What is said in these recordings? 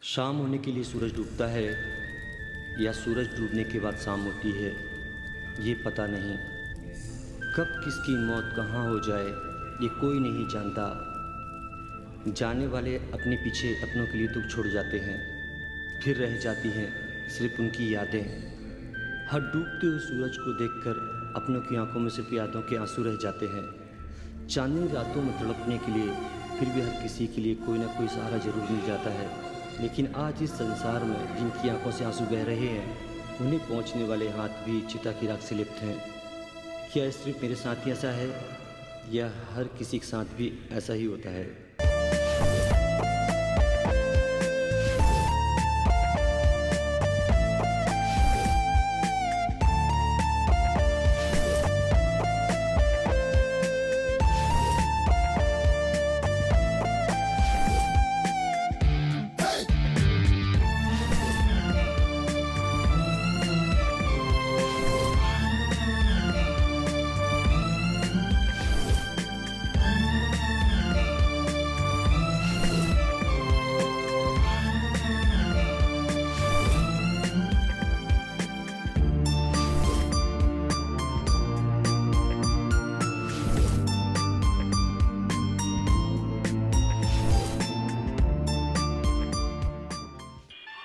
शाम होने के लिए सूरज डूबता है या सूरज डूबने के बाद शाम होती है, ये पता नहीं। कब किसकी मौत कहाँ हो जाए ये कोई नहीं जानता। जाने वाले अपने पीछे अपनों के लिए दुख छोड़ जाते हैं, फिर रह जाती हैं सिर्फ उनकी यादें। हर डूबते हुए सूरज को देखकर अपनों की आंखों में सिर्फ यादों के आंसू रह जाते हैं। चांदनी रातों में तड़पने के लिए फिर भी हर किसी के लिए कोई ना कोई सहारा जरूर मिल जाता है। लेकिन आज इस संसार में जिनकी आंखों से आंसू बह रहे हैं, उन्हें पहुंचने वाले हाथ भी चिता की राख से लिप्त हैं। क्या सिर्फ मेरे साथ ही ऐसा है या हर किसी के साथ भी ऐसा ही होता है?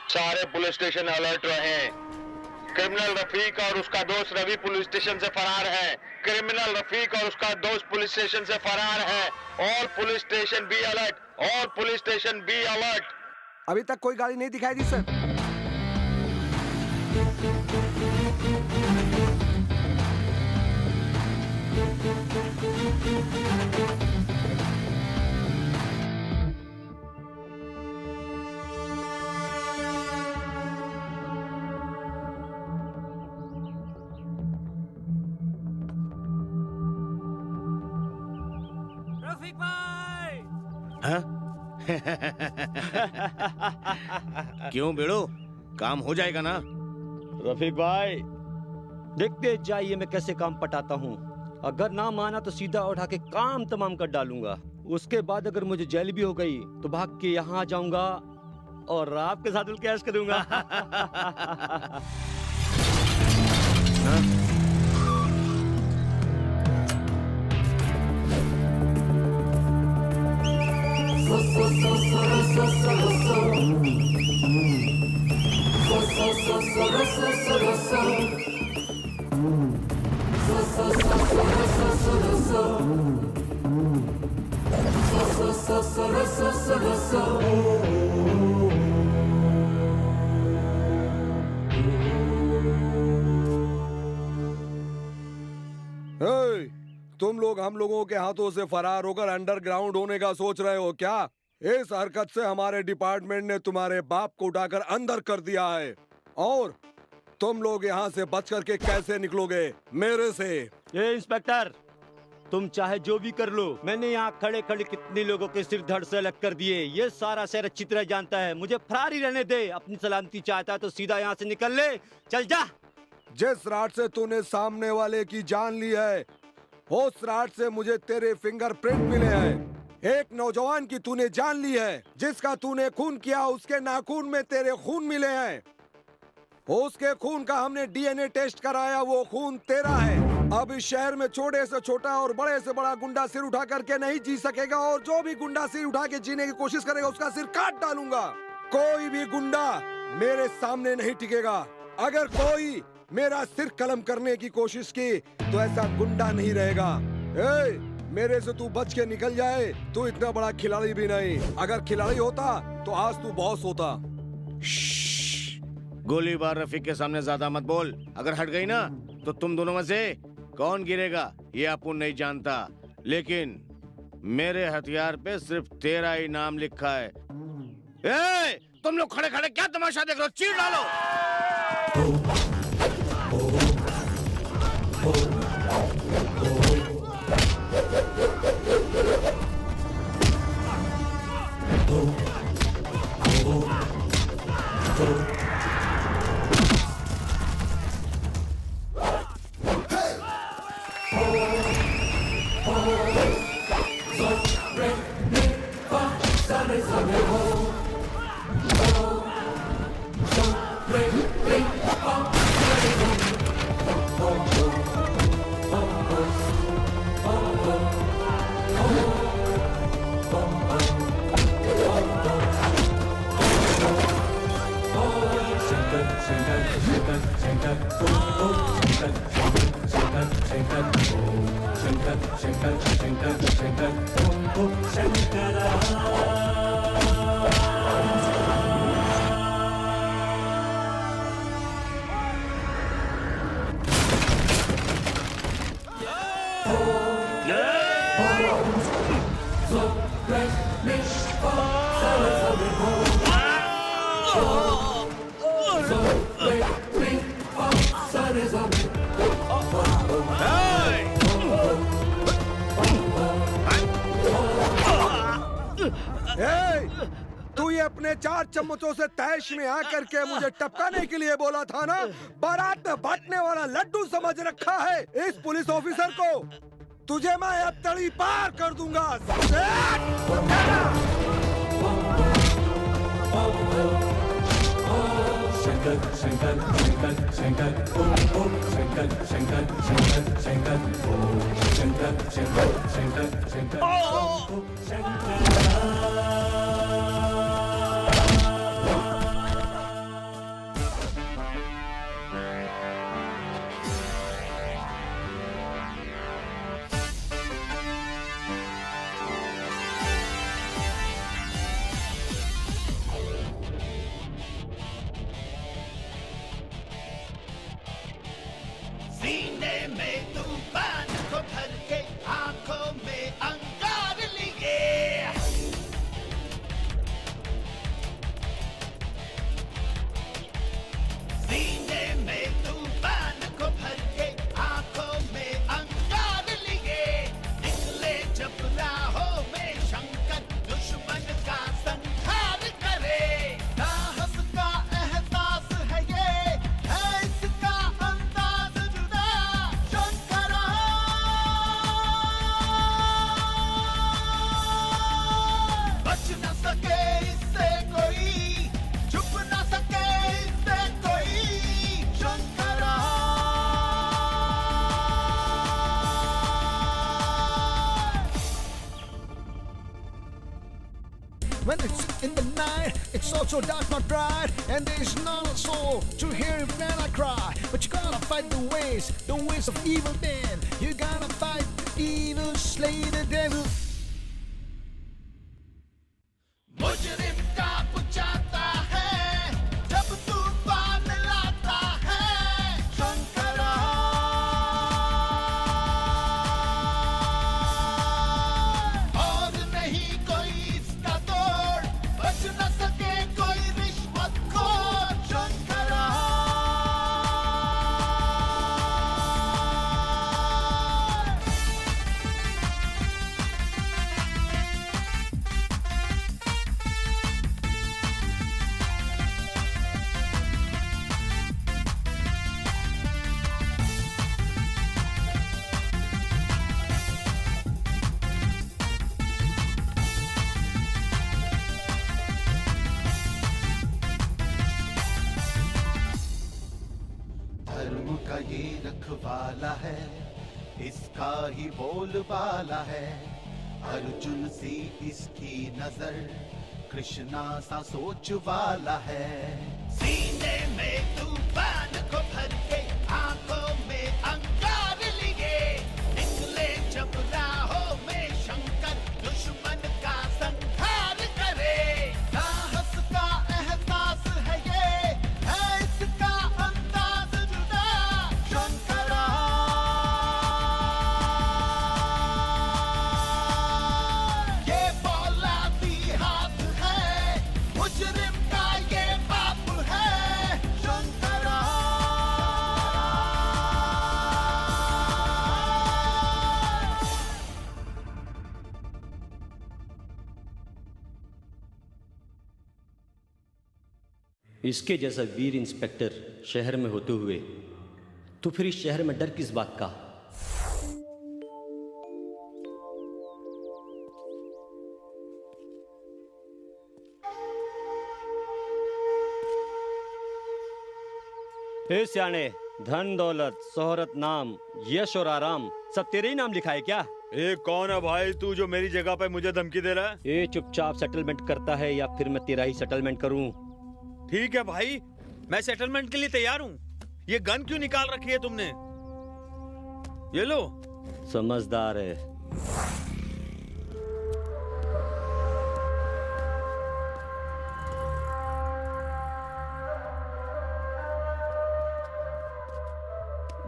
सारे पुलिस स्टेशन अलर्ट रहें। क्रिमिनल रफीक और उसका दोस्त रवि पुलिस स्टेशन से फरार है। क्रिमिनल रफीक और उसका दोस्त पुलिस स्टेशन से फरार है। All police station be alert. All police station be alert. अभी तक कोई गाड़ी नहीं दिखाई दी सर। रफीक भाई। हाँ? क्यों बेड़ो, काम हो जाएगा ना? रफीक भाई, देखते जाइए मैं कैसे काम पटाता हूँ। अगर ना माना तो सीधा उठा के काम तमाम कर डालूंगा। उसके बाद अगर मुझे जेल भी हो गई तो भाग के यहाँ आ जाऊंगा और आपके साथ कैश करूंगा। तुम लोग हम लोगों के हाथों से फरार होकर अंडरग्राउंड होने का सोच रहे हो क्या? इस हरकत से हमारे डिपार्टमेंट ने तुम्हारे बाप को उठाकर अंदर कर दिया है और तुम लोग यहाँ से बच करके कैसे निकलोगे मेरे से? ये इंस्पेक्टर, तुम चाहे जो भी कर लो, मैंने यहाँ खड़े खड़े कितने लोगों के सिर धड़ से अलग कर दिए। ये सारा शहर अच्छी तरह जानता है। मुझे फरार ही रहने दे। अपनी सलामती चाहता है तो सीधा यहाँ से निकल ले, चल जा। जिस रात से तूने सामने वाले की जान ली है, उस रात से मुझे तेरे फिंगरप्रिंट मिले हैं। एक नौजवान की तूने जान ली है, जिसका तूने खून किया, उसके नाखून में तेरे खून मिले हैं। उसके खून का हमने डीएनए टेस्ट कराया, वो खून तेरा है। अब इस शहर में छोटे से छोटा और बड़े से बड़ा गुंडा सिर उठा करके नहीं जी सकेगा और जो भी गुंडा सिर उठा के जीने की कोशिश करेगा उसका सिर काट डालूंगा। कोई भी गुंडा मेरे सामने नहीं टिकेगा। अगर कोई मेरा सिर कलम करने की कोशिश की तो ऐसा गुंडा नहीं रहेगा। मेरे से तू बच के निकल जाए, तू इतना बड़ा खिलाड़ी भी नहीं। अगर खिलाड़ी होता तो आज तू बॉस होता। गोलीबार रफीक के सामने ज्यादा मत बोल। अगर हट गई ना तो तुम दोनों में से कौन गिरेगा ये अपुन नहीं जानता, लेकिन मेरे हथियार पे सिर्फ तेरा ही नाम लिखा है। तुम लोग खड़े खड़े क्या तमाशा देख रहे हो? चीर डालो। तू ये अपने 4 चम्मचों से तैश में आकर के मुझे टपकाने के लिए बोला था ना? बारात में बांटने वाला लड्डू समझ रखा है इस पुलिस ऑफिसर को। तुझे मैं अब तड़ी पार कर दूंगा। शंकर शंकर शंकर शंकर ओम ओम शंकर शंकर शंकर शंकर ओम शंकर शंकर शंकर शंकर ओम शंकर। सीने में तूफान को भर के आंखों में अंगार लिए, सीने में तूफान को भर के आंखों में अंगार लिए, निकले जब राहों में शंकर दुश्मन का संहार करे। साहस का एहसास है ये, है इसका अंदाज जुदा। शंकरा बच न सके इससे कोई, छुप न सके इससे कोई। Shankara When it's in the night, it's also dark, not bright, and there's not a soul to hear it when I cry. But you gotta fight the ways of evil men. You gotta fight the evil, slay the devil. मुजरिम का बुझाता है जब तूफान लाता है। शंकरा और नहीं कोई इसका तोड़, बच न सके कोई रिश्वतखोर। शंकरा धर्म का ये रखवाला है, इसका ही बोलबाला है। अर्जुन सी इसकी नजर, कृष्णा सा सोच वाला है। सीने में तूफान को भर के आंखों में अंगार लिए, निकले जब राहों में शंकर दुश्मन का संहार करे। साहस का एहसास है ये, है इसका अंदाज जुदा। शंकरा ये फौलादी हाथ है, मुजरिम का ये बाप है। शंकरा इसके जैसा वीर इंस्पेक्टर शहर में होते हुए तो फिर इस शहर में डर किस बात का? हे सियाने, धन दौलत शोहरत नाम यश और आराम सब तेरे ही नाम लिखा है क्या? ए कौन है भाई तू जो मेरी जगह पे मुझे धमकी दे रहा है? ये चुपचाप सेटलमेंट करता है या फिर मैं तेरा ही सेटलमेंट करूं? ठीक है भाई, मैं सेटलमेंट के लिए तैयार हूँ। ये गन क्यों निकाल रखी है तुमने? ये लो, समझदार है।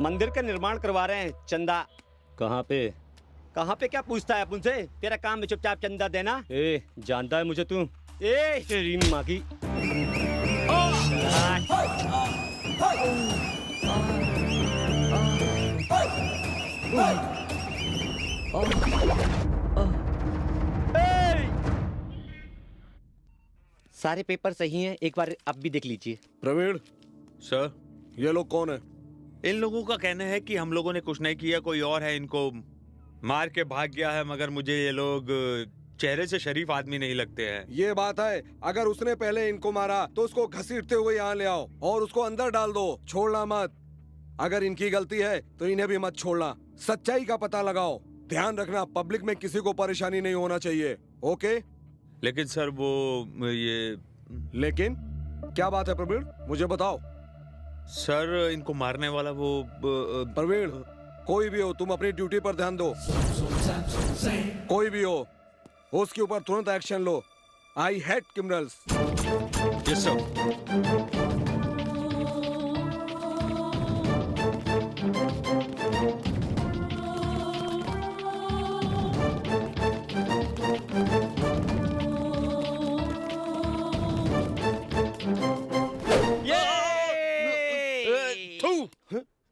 मंदिर का निर्माण करवा रहे हैं, चंदा। कहाँ पे? कहाँ पे क्या पूछता है अपन से? तेरा काम है चुपचाप चंदा देना। ए, जानता है मुझे तू? ए तेरी माँ की। सारे पेपर सही हैं, एक बार आप भी देख लीजिए। प्रवीण, सर, ये लोग कौन है? इन लोगों का कहना है कि हम लोगों ने कुछ नहीं किया, कोई और है इनको मार के भाग गया है, मगर मुझे ये लोग चेहरे से शरीफ आदमी नहीं लगते हैं। ये बात है, अगर उसने पहले इनको मारा तो उसको घसीटते हुए यहाँ ले आओ और उसको अंदर डाल दो, छोड़ना मत। अगर इनकी गलती है तो इन्हें भी मत छोड़ना। सच्चाई का पता लगाओ। ध्यान रखना, पब्लिक में किसी को परेशानी नहीं होना चाहिए। ओके? लेकिन सर वो ये लेकिन क्या बात है प्रवीण, मुझे बताओ। सर इनको मारने वाला वो प्रवीण, कोई भी हो, तुम अपनी ड्यूटी पर ध्यान दो। कोई भी हो, उसके ऊपर तुरंत एक्शन लो। I hate criminals. Yes sir.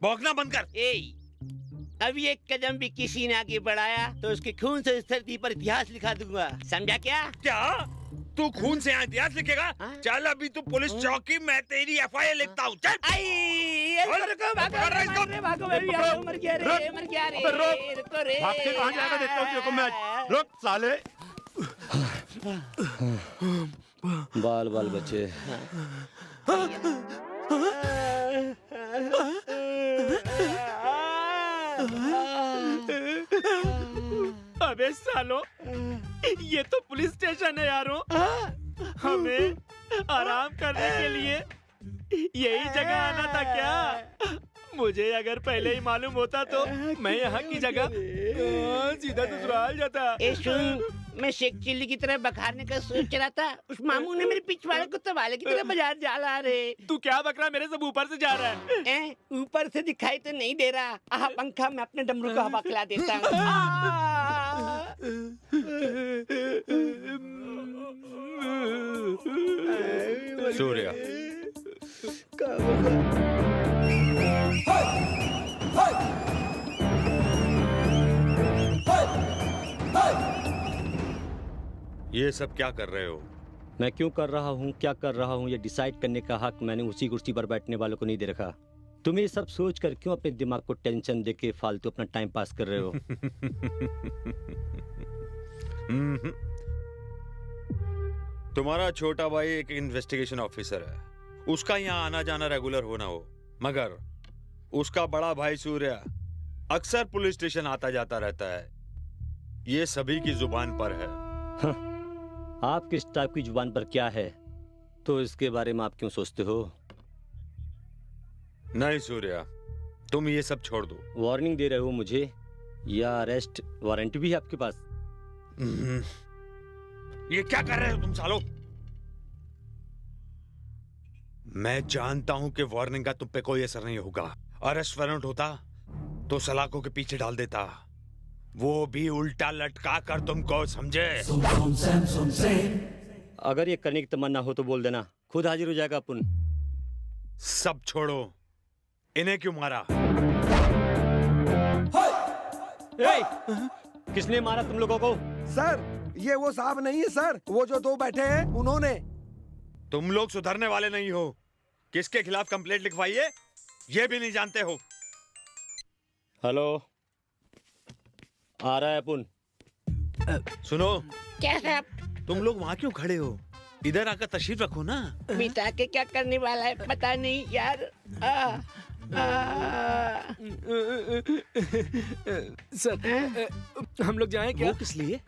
भौंकना बंद कर। अभी एक कदम भी किसी ने आगे बढ़ाया तो उसके खून से इस धरती पर इतिहास लिखा दूंगा, समझा क्या? क्या तू खून से यहाँ इतिहास लिखेगा? चल अभी तू पुलिस चौकी, मैं तेरी FIR लिखता हूँ। चल। भागते कहाँ जाएगा, देखता हूँ तेरे को मैं। रुक साले। बाल बाल बच्चे। अबे सालो, ये तो पुलिस स्टेशन है यारो। हमें आराम करने के लिए यही जगह आना था क्या? मुझे अगर पहले ही मालूम होता तो मैं यहाँ की जगह सीधा ससुराल जाता। ए सुन, मैं शेख चिल्ली की तरह बखारने का सोच रहा था, उस मामू ने मेरे पिछवाड़े को तवाले की तरह बाजार जाला रे। तू क्या बक रहा, मेरे सब ऊपर से जा रहा है। ऊपर से दिखाई तो नहीं दे रहा। आह पंखा, मैं अपने डमरू को हवा खिला देता हूँ। सूर्या, ये सब क्या कर रहे हो? मैं क्यों कर रहा हूँ, क्या कर रहा हूँ, ये डिसाइड करने का हक मैंने उसी कुर्सी पर बैठने वालों को नहीं दे रखा। तुम ये सब सोच कर क्यों अपने दिमाग को टेंशन देके फालतू अपना टाइम पास कर रहे हो? तुम्हारा छोटा भाई एक इन्वेस्टिगेशन ऑफिसर है, उसका यहाँ आना जाना रेगुलर होना हो, मगर उसका बड़ा भाई सूर्या अक्सर पुलिस स्टेशन आता जाता रहता है। ये सभी की जुबान पर है। आप किस टाइप की जुबान पर क्या है तो इसके बारे में आप क्यों सोचते हो? नहीं सूर्या, तुम ये सब छोड़ दो। वार्निंग दे रहे हो मुझे या अरेस्ट वारंट भी है आपके पास? ये क्या कर रहे हो तुम सालो? मैं जानता हूं कि वार्निंग का तुम पे कोई असर नहीं होगा। अरेस्ट वारंट होता तो सलाखों के पीछे डाल देता, वो भी उल्टा लटका कर तुमको, समझे? अगर ये करने की तमन्ना हो तो बोल देना, खुद हाजिर हो जाएगा अपन। सब छोड़ो, इन्हें क्यों मारा? किसने मारा तुम लोगों को? सर, ये वो साहब नहीं है सर, वो जो दो बैठे हैं उन्होंने। तुम लोग सुधरने वाले नहीं हो। किसके खिलाफ कंप्लेंट लिखवाई है ये भी नहीं जानते हो। हेलो, आ रहा है अपन। सुनो, क्या साहब? तुम लोग वहाँ क्यों खड़े हो? इधर आकर तशरीफ रखो ना। मिटा के क्या करने वाला है पता नहीं यार। सर, हम लोग जाएं क्या? वो किस लिए?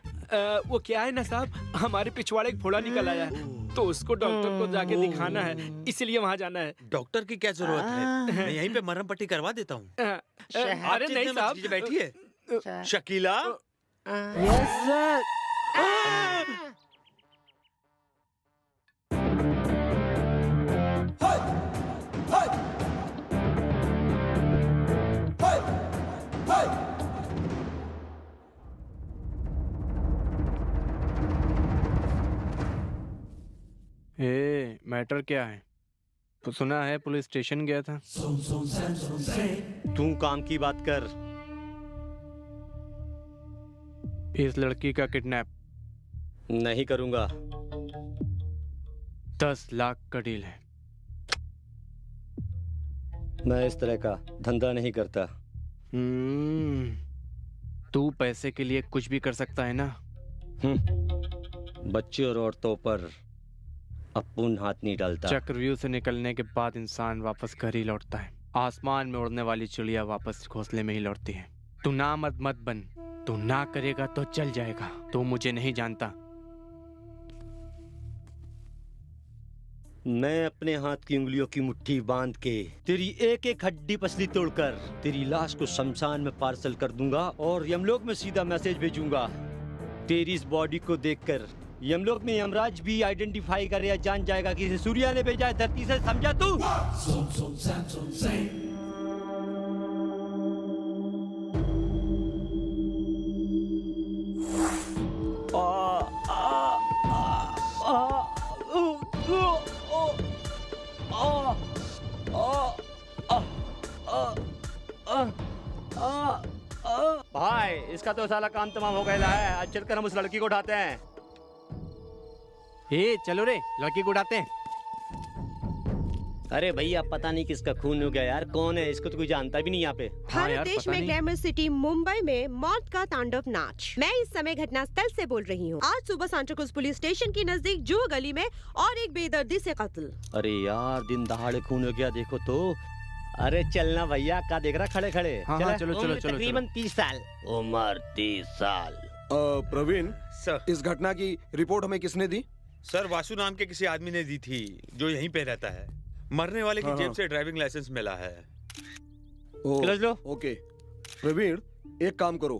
वो क्या है ना साहब, हमारे पिछवाड़े एक फोड़ा निकल आया है, तो उसको डॉक्टर को जाके दिखाना है, इसीलिए वहाँ जाना है। डॉक्टर की क्या जरूरत है? मैं यहीं पे मरहम पट्टी करवा देता हूँ। अरे नहीं साहब, बैठी है। Shakeela yes sir. मैटर क्या है? तो सुना है पुलिस स्टेशन गया था। तू काम की बात कर। इस लड़की का किडनैप नहीं करूंगा। 10 लाख का डील है। मैं इस तरह का धंधा नहीं करता। तू पैसे के लिए कुछ भी कर सकता है ना। बच्चे और औरतों पर अपुन हाथ नहीं डालता। चक्रव्यूह से निकलने के बाद इंसान वापस घर ही लौटता है। आसमान में उड़ने वाली चिड़िया वापस घोंसले में ही लौटती है। तू ना मत बन। तू ना करेगा तो चल जाएगा। तू मुझे नहीं जानता। मैं अपने हाथ की उंगलियों की मुट्ठी बांध के तेरी एक एक हड्डी पसली तोड़कर तेरी लाश को शमशान में पार्सल कर दूंगा और यमलोक में सीधा मैसेज भेजूंगा। तेरी इस बॉडी को देखकर यमलोक में यमराज भी आइडेंटिफाई कर या जान जाएगा कि इसे सूर्या ने भेजा है धरती से। समझा तू? भाई इसका तो साला काम तमाम हो गया है। आज चलकर हम उस लड़की को उठाते हैं। चलो रे, लड़की को उड़ाते हैं। अरे भैया पता नहीं किसका खून हो गया यार। कौन है? इसको तो कोई जानता भी नहीं यहाँ पे। हाँ यार, भारत देश पता में नहीं। ग्लैमर सिटी मुंबई में मौत का तांडव नाच। मैं इस समय घटनास्थल से बोल रही हूँ। आज सुबह सांताक्रूज पुलिस स्टेशन के नजदीक जुहू गली में और एक बेदर्दी से कत्ल। अरे यार दिन दहाड़े खून हो गया। देखो तो। अरे चलना भैया, क्या देख रहा खड़े खड़े। हाँ, चलो उम्र तकरीबन 30 साल। उम्र 30 साल। प्रवीण, सर। इस घटना की रिपोर्ट हमें किसने दी? सर वासु नाम के किसी आदमी ने दी थी जो यहीं पे रहता है। मरने वाले की हाँ, जेब हाँ। से ड्राइविंग लाइसेंस मिला है। समझ लो। ओके प्रवीण, एक काम करो,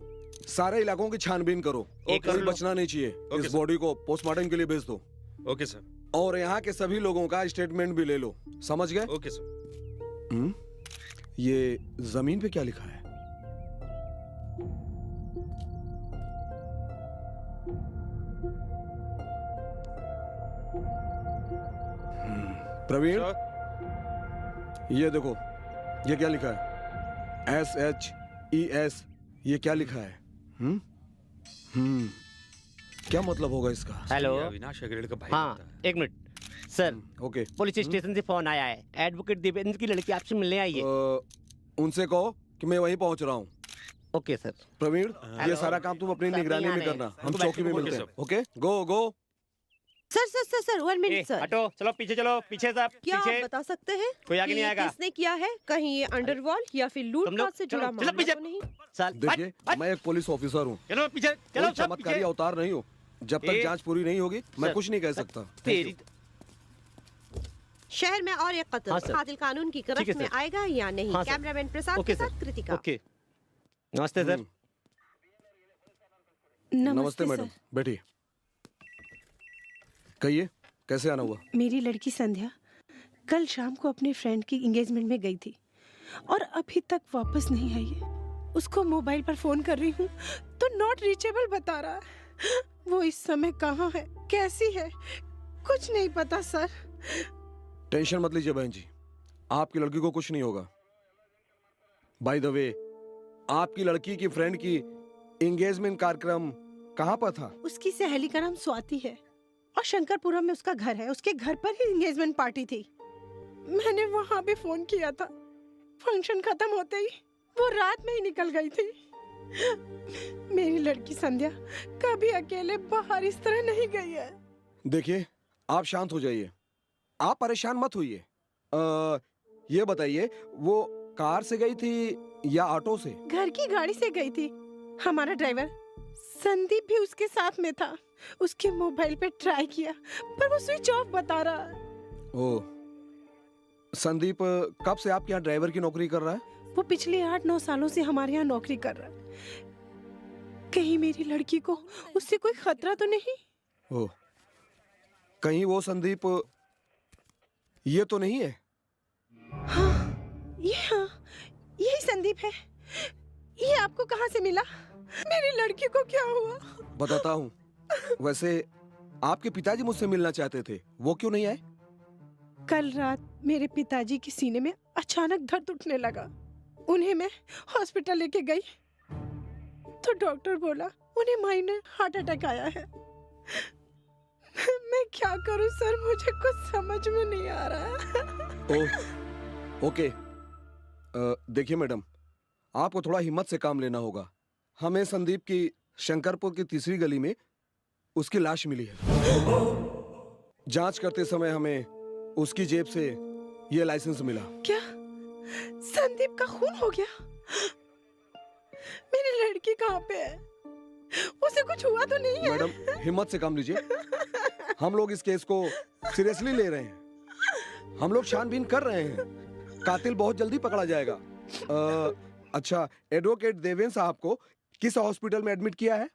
सारे इलाकों की छानबीन करो। ओके, कोई सर। बचना नहीं चाहिए। ओके, इस सर। बॉडी को पोस्टमार्टम के लिए भेज दो ओके सर। और यहाँ के सभी लोगों का स्टेटमेंट भी ले लो। समझ गए? Okay sir. ये जमीन पे क्या लिखा है? प्रवीण, ये देखो, ये क्या लिखा है? SHES। ये क्या लिखा है? क्या मतलब होगा इसका? हेलो। ये अविनाश हेगड़े का भाई हाँ होता है। एक minute sir. Okay, police station से फोन आया है। एडवोकेट देवेंद्र की लड़की आपसे मिलने आई है। उनसे कहो कि मैं वहीं पहुंच रहा हूँ। Okay sir. प्रवीण, ये हेलो। सारा काम तुम अपनी सर, निगरानी यहाँ में है। करना। हम हमको चौकी में बैठने को मिलते हैं। बोलिए, okay, go go. Sir 1 minute sir. हटो, चलो पीछे सब। क्या आप पीछे। बता सकते हैं कोई आगे कि नहीं आएगा। किसने किया है? कहीं ये अंडरवर्ल्ड या फिर तुम लूटपाट लोग से चलो, जुड़ा चलो मामला पीछे। तो नहीं? साल देखिए, मैं एक पुलिस ऑफिसर हूँ। चलो पीछे। कोई चलो सब चमत्कारी पीछे। अवतार नहीं हो। जब तक ए, जांच पूरी नहीं होगी मैं सर, कुछ नहीं कह सकता। तेरी शहर में और एक कत्ल। हाँ, सर। कातिल कानून की ठीक है, गिरफ्त में सर। आएगा या नहीं? हाँ, सर। कैमरामैन प्रसाद ओके, के साथ सर। कृतिका। ओके। नमस्ते सर। नमस्ते मैडम, बैठिए। कहिए, कैसे आना हुआ? मेरी लड़की संध्या कल शाम को अपने फ्रेंड की एंगेजमेंट में गई थी और अभी तक वापस नहीं आई है। उसको मोबाइल पर फोन कर रही हूँ तो नॉट रीचेबल बता रहा है। वो इस समय कहाँ है, कैसी है, कुछ नहीं पता सर। टेंशन मत लीजिए बहन जी, आपकी लड़की को कुछ नहीं होगा। बाय द वे, आपकी लड़की की फ्रेंड की एंगेजमेंट कार्यक्रम कहाँ पर था? उसकी सहेली का नाम स्वाति है और शंकरपुरम में उसका घर है। उसके घर पर ही एंगेजमेंट पार्टी थी। मैंने वहां भी फोन किया था। फंक्शन खत्म होते ही वो रात में ही निकल गई थी। मेरी लड़की संध्या कभी अकेले बाहर इस तरह नहीं गई है। देखिए, आप शांत हो जाइए, आप परेशान मत होइए। ये बताइए, वो कार से गई थी या ऑटो से? घर की गाड़ी से गई थी। हमारा ड्राइवर संदीप भी उसके साथ में था। उसके मोबाइल पे ट्राई किया पर वो स्विच ऑफ बता रहा है। ओ, संदीप कब से आपके यहाँ ड्राइवर की नौकरी कर रहा है? वो पिछले 8-9 सालों से हमारे यहाँ नौकरी कर रहा है। कहीं मेरी लड़की को उससे कोई खतरा तो नहीं? ओ, कहीं वो संदीप ये तो नहीं है? हाँ, यही संदीप है। ये आपको कहाँ से मिला? मेरी लड़की को क्या हुआ? बताता हूँ। वैसे आपके पिताजी मुझसे मिलना चाहते थे, वो क्यों नहीं आए? कल रात मेरे पिताजी के सीने में अचानक दर्द उठने लगा। उन्हें मैं हॉस्पिटल लेके गई तो डॉक्टर बोला उन्हें माइनर हार्ट अटैक आया है। मैं क्या करूं सर, मुझे कुछ समझ में नहीं आ रहा। ओके, देखिए मैडम, आपको थोड़ा हिम्मत से काम लेना होगा। हमें संदीप की शंकरपुर की तीसरी गली में उसकी लाश मिली है। जांच करते समय हमें उसकी जेब से ये लाइसेंस मिला। क्या संदीप का खून हो गया? मेरी लड़की कहाँ पे है? उसे कुछ हुआ तो नहीं है? मैडम हिम्मत से काम लीजिए। हम लोग इस केस को सीरियसली ले रहे हैं। हम लोग छानबीन कर रहे हैं। कातिल बहुत जल्दी पकड़ा जाएगा। अच्छा, एडवोकेट देवेंद्र साहब को किस हॉस्पिटल में एडमिट किया है?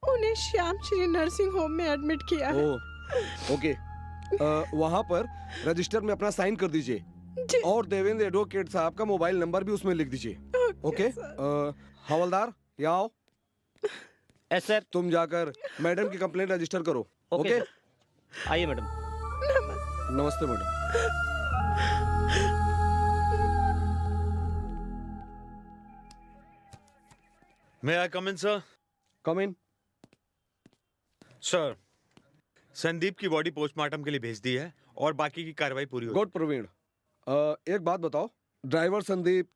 उन्हें श्याम श्री नर्सिंग होम में एडमिट किया है। ओके, वहाँ पर रजिस्टर में अपना साइन कर दीजिए और देवेंद्र एडवोकेट साहब का मोबाइल नंबर भी उसमें लिख दीजिए। ओके, हवलदार यहाँ आओ। सर, तुम जाकर मैडम की कंप्लेंट रजिस्टर करो। ओके, आइए मैडम। नमस्ते madam. May I come in, sir? Come in. Sir, Sandeep की बॉडी पोस्टमार्टम के लिए भेज दी है और बाकी की कार्रवाई पूरी हो गुड प्रवीण, एक बात बताओ, ड्राइवर संदीप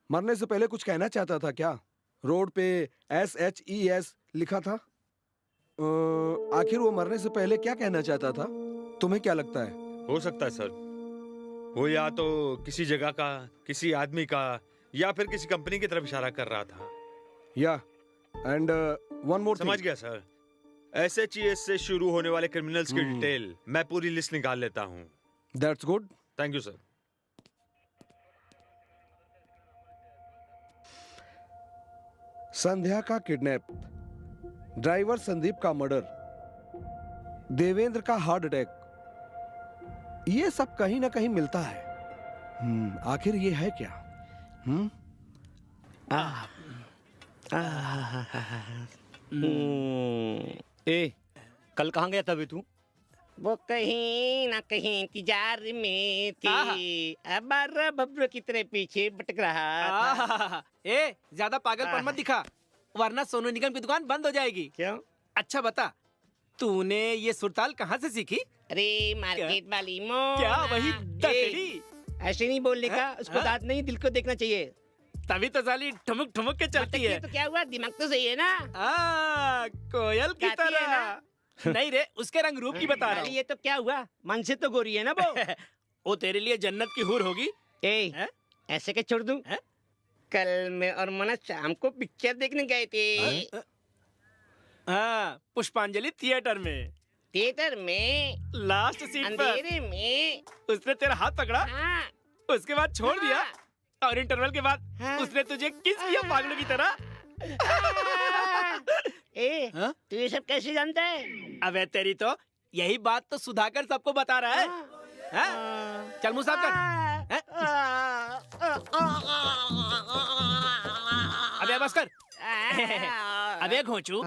मरने से पहले कुछ कहना चाहता था क्या? रोड पे SHES लिखा था। आखिर वो मरने से पहले क्या कहना चाहता था? तुम्हें क्या लगता है? हो सकता है सर, वो या तो किसी जगह का, किसी आदमी का, या फिर किसी कंपनी की तरफ इशारा कर रहा था। या एंड वन मोर समझ गया सर। SHES से शुरू होने वाले क्रिमिनल्स की डिटेल मैं पूरी लिस्ट निकाल लेता हूँ। That's good. Thank you sir. Sandhya का किडनैप, ड्राइवर संदीप का मर्डर, देवेंद्र का हार्ट अटैक, ये सब कहीं ना कहीं मिलता है। आखिर ये है क्या? ए, कल कहाँ गया था अभी तू? वो कहीं ना कहीं इंतजार में थी। अब बब्बर की तरह पीछे भटक रहा था। ए, ज्यादा पागलपन मत दिखा, वरना सोनू निगम की दुकान बंद हो जाएगी। क्यों? अच्छा बता, तूने ये सुरताल कहाँ से सीखी? अरे मार्केट वाली मोना। क्या वही दतड़ी? ऐसे नहीं बोलने का, उसको दांत नहीं दिल को देखना चाहिए। तभी तो साली ठुमक ठुमक के चलती है। तो क्या हुआ, दिमाग तो सही है ना? कोयल की तरह। नहीं रे, उसके रंग रूप की बता रहा हूँ। ये तो क्या हुआ, मन से तो गोरी है ना वो। वो तेरे लिए जन्नत की हूर होगी। ऐसे के छोड़ दूं? कल मैं और मना शाम को पिक्चर देखने गए थे। हाँ, पुष्पांजलि थिएटर में। थिएटर में लास्ट सीट पर अंधेरे में उसने तेरा हाथ पकड़ा। उसके बाद छोड़ दिया और इंटरवल के बाद उसने तुझे किस किया पागलों की तरह। तू ये सब कैसे जानता है? अबे तेरी तो यही बात तो सुधाकर सबको बता रहा है। चल मुंह साफ कर। अबे बस कर। अबे घोंचू,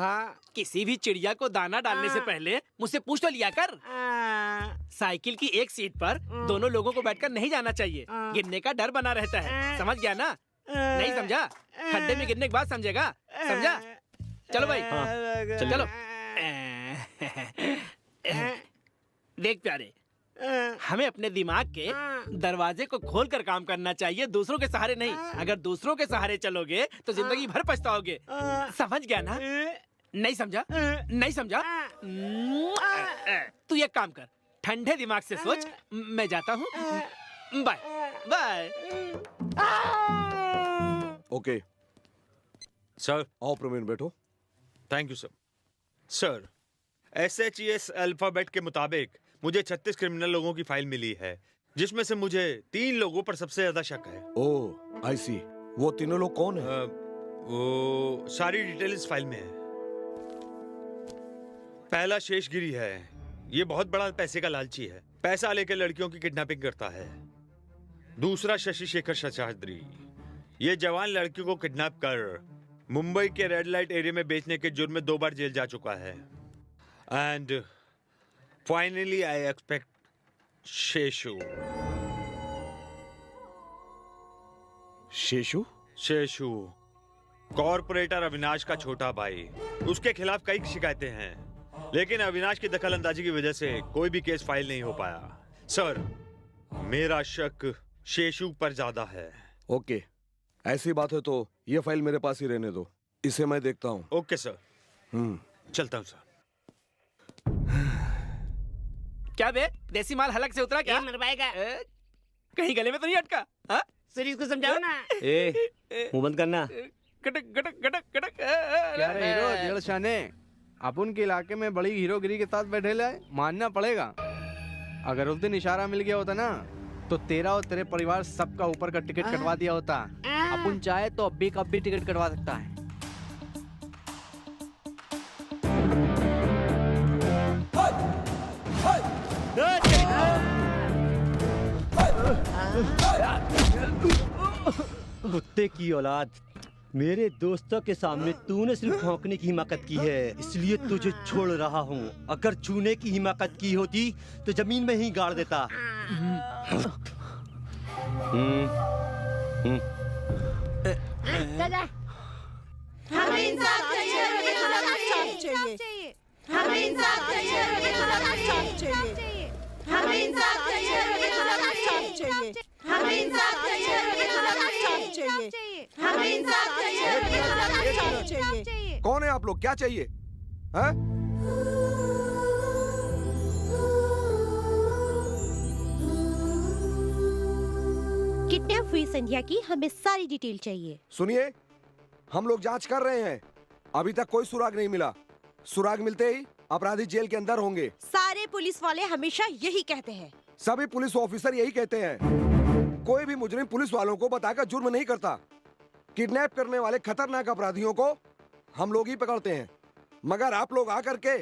किसी भी चिड़िया को दाना डालने से पहले मुझसे पूछ तो लिया कर। साइकिल की एक सीट पर दोनों लोगों को बैठकर नहीं जाना चाहिए, गिरने का डर बना रहता है। समझ गया ना? नहीं समझा? खड्डे में गिरने के बाद समझेगा। समझा? चलो भाई, चलो। देख प्यारे, हमें अपने दिमाग के दरवाजे को खोलकर काम करना चाहिए, दूसरों के सहारे नहीं। अगर दूसरों के सहारे चलोगे तो जिंदगी भर पछताओगे। समझ गया ना? नहीं समझा? नहीं समझा? तू एक काम कर, ठंडे दिमाग से सोच। मैं जाता हूँ। Bye bye. Okay sir. आओ प्रवीण, बैठो। Thank you sir. Sir, SHES alphabet के मुताबिक मुझे 36 क्रिमिनल लोगों की फाइल मिली है, जिसमें से मुझे 3 लोगों पर सबसे ज्यादा शक है। ओह, आई सी। वो तीनों लोग कौन हैं? वो सारी डिटेल इस फाइल में है। पहला शेषगिरी है। ये बहुत बड़ा पैसे का लालची है, पैसा लेकर लड़कियों की किडनैपिंग करता है। दूसरा शशि शेखर शशाद्री, ये जवान लड़कियों को किडनैप कर मुंबई के रेड लाइट एरिया में बेचने के जुर्म में 2 बार जेल जा चुका है। And finally I expect Seshu. Seshu? Seshu corporator Avinash का छोटा भाई। उसके खिलाफ कई शिकायतें हैं, लेकिन अविनाश की दखल अंदाजी की वजह से कोई भी केस फाइल नहीं हो पाया। सर, मेरा शक शेषु पर ज्यादा है। ओके, ऐसी बात है तो ये फाइल मेरे पास ही रहने दो, इसे मैं देखता हूँ। Okay sir. चलता हूँ सर। क्या बे, देसी माल हलक से उतरा क्या? मर पाएगा। कहीं गले में तो नहीं अटका? हाँ? सर इसको समझाओ ना। मुंह बंद करना। गटक गटक गटक गटक। क्या रे हीरो डेढ़ शाने, अपन के इलाके में बड़ी हीरोगिरी के साथ बैठे लाए, मानना पड़ेगा। अगर उस दिन इशारा मिल गया होता ना तो तेरा और तेरे परिवार सबका ऊपर का टिकट कटवा दिया होता। अपन चाहे तो अब भी टिकट कटवा सकता है। कुत्ते की औलाद, मेरे दोस्तों के सामने तूने सिर्फ भौंकने की हिमाकत की है, इसलिए तुझे छोड़ रहा हूँ। अगर छूने की हिमाकत की होती तो जमीन में ही गाड़ देता। हमें इंसाफ चाहिए, हमें इंसाफ चाहिए, हमें इंसाफ चाहिए, हमें इंसाफ चाहिए, हमें इंसाफ चाहिए, हमें इंसाफ चाहिए, हमें इंसाफ चाहिए, हमें इंसाफ चाहिए। कौन है आप लोग? क्या चाहिए? हैं? किडनैप हुई संध्या की हमें सारी डिटेल चाहिए। सुनिए, हम लोग जांच कर रहे हैं, अभी तक कोई सुराग नहीं मिला। सुराग मिलते ही अपराधी जेल के अंदर होंगे। सारे पुलिस वाले हमेशा यही कहते हैं। सभी पुलिस ऑफिसर यही कहते हैं। कोई भी मुजरिम पुलिस वालों को बताकर जुर्म नहीं करता। किडनैप करने वाले खतरनाक अपराधियों को हम लोग ही पकड़ते हैं, मगर आप लोग आकर के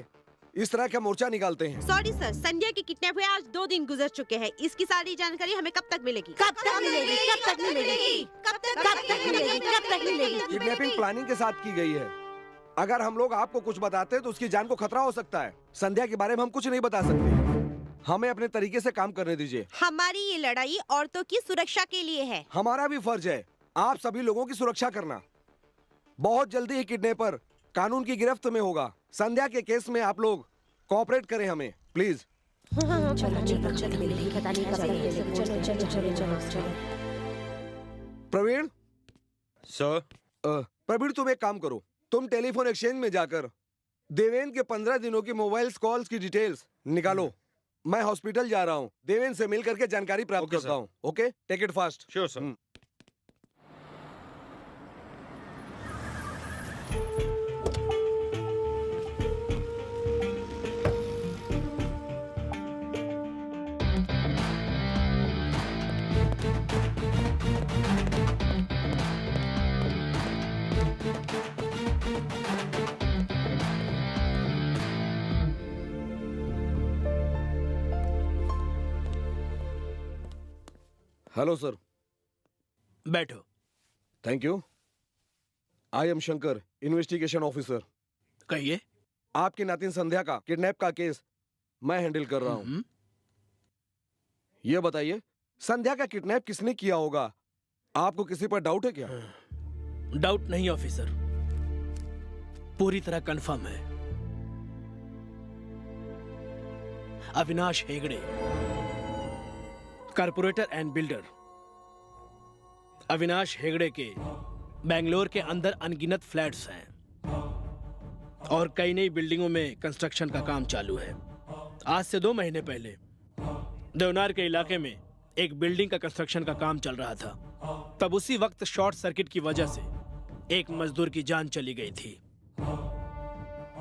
इस तरह का मोर्चा निकालते हैं। सॉरी सर, संध्या की किडनैप हुए आज 2 दिन गुजर चुके हैं। इसकी सारी जानकारी हमें कब तक मिलेगी? कब तक मिलेगी? कब तक मिलेगी? कब तक मिलेगी? कब तक मिलेगी? किडनैपिंग प्लानिंग के साथ की गई है। अगर हम लोग आपको कुछ बताते तो उसकी जान को खतरा हो सकता है। संध्या के बारे में हम कुछ नहीं बता सकते, हमें अपने तरीके से काम करने दीजिए। हमारी ये लड़ाई औरतों की सुरक्षा के लिए है। हमारा भी फर्ज है आप सभी लोगों की सुरक्षा करना। बहुत जल्दी ही किडनैपर कानून की गिरफ्त में होगा। संध्या के केस में आप लोग कोऑपरेट करें हमें, प्लीज। प्रवीण सर। प्रवीण, तुम एक काम करो, तुम टेलीफोन एक्सचेंज में जाकर देवेंद्र के 15 दिनों की मोबाइल कॉल्स की डिटेल्स निकालो। मैं हॉस्पिटल जा रहा हूँ, देवेंद्र से मिल करके जानकारी प्राप्त करता हूँ। Okay, take it fast. Sure sir. Hello sir. बैठो। Thank you. I am Shankar, investigation officer. कहिए। आपकी नातिन संध्या का किडनैप का केस मैं हैंडल कर रहा हूँ। ये बताइए, संध्या का किडनैप किसने किया होगा? आपको किसी पर डाउट है क्या? डाउट नहीं ऑफिसर, पूरी तरह कंफर्म है। Avinash Hegde, corporator and builder. Avinash Hegde के बेंगलोर के अंदर अनगिनत फ्लैट्स हैं और कई नई बिल्डिंगों में कंस्ट्रक्शन का काम चालू है। आज से 2 महीने पहले देवनार के इलाके में एक बिल्डिंग का कंस्ट्रक्शन का काम चल रहा था। तब उसी वक्त शॉर्ट सर्किट की वजह से एक मजदूर की जान चली गई थी।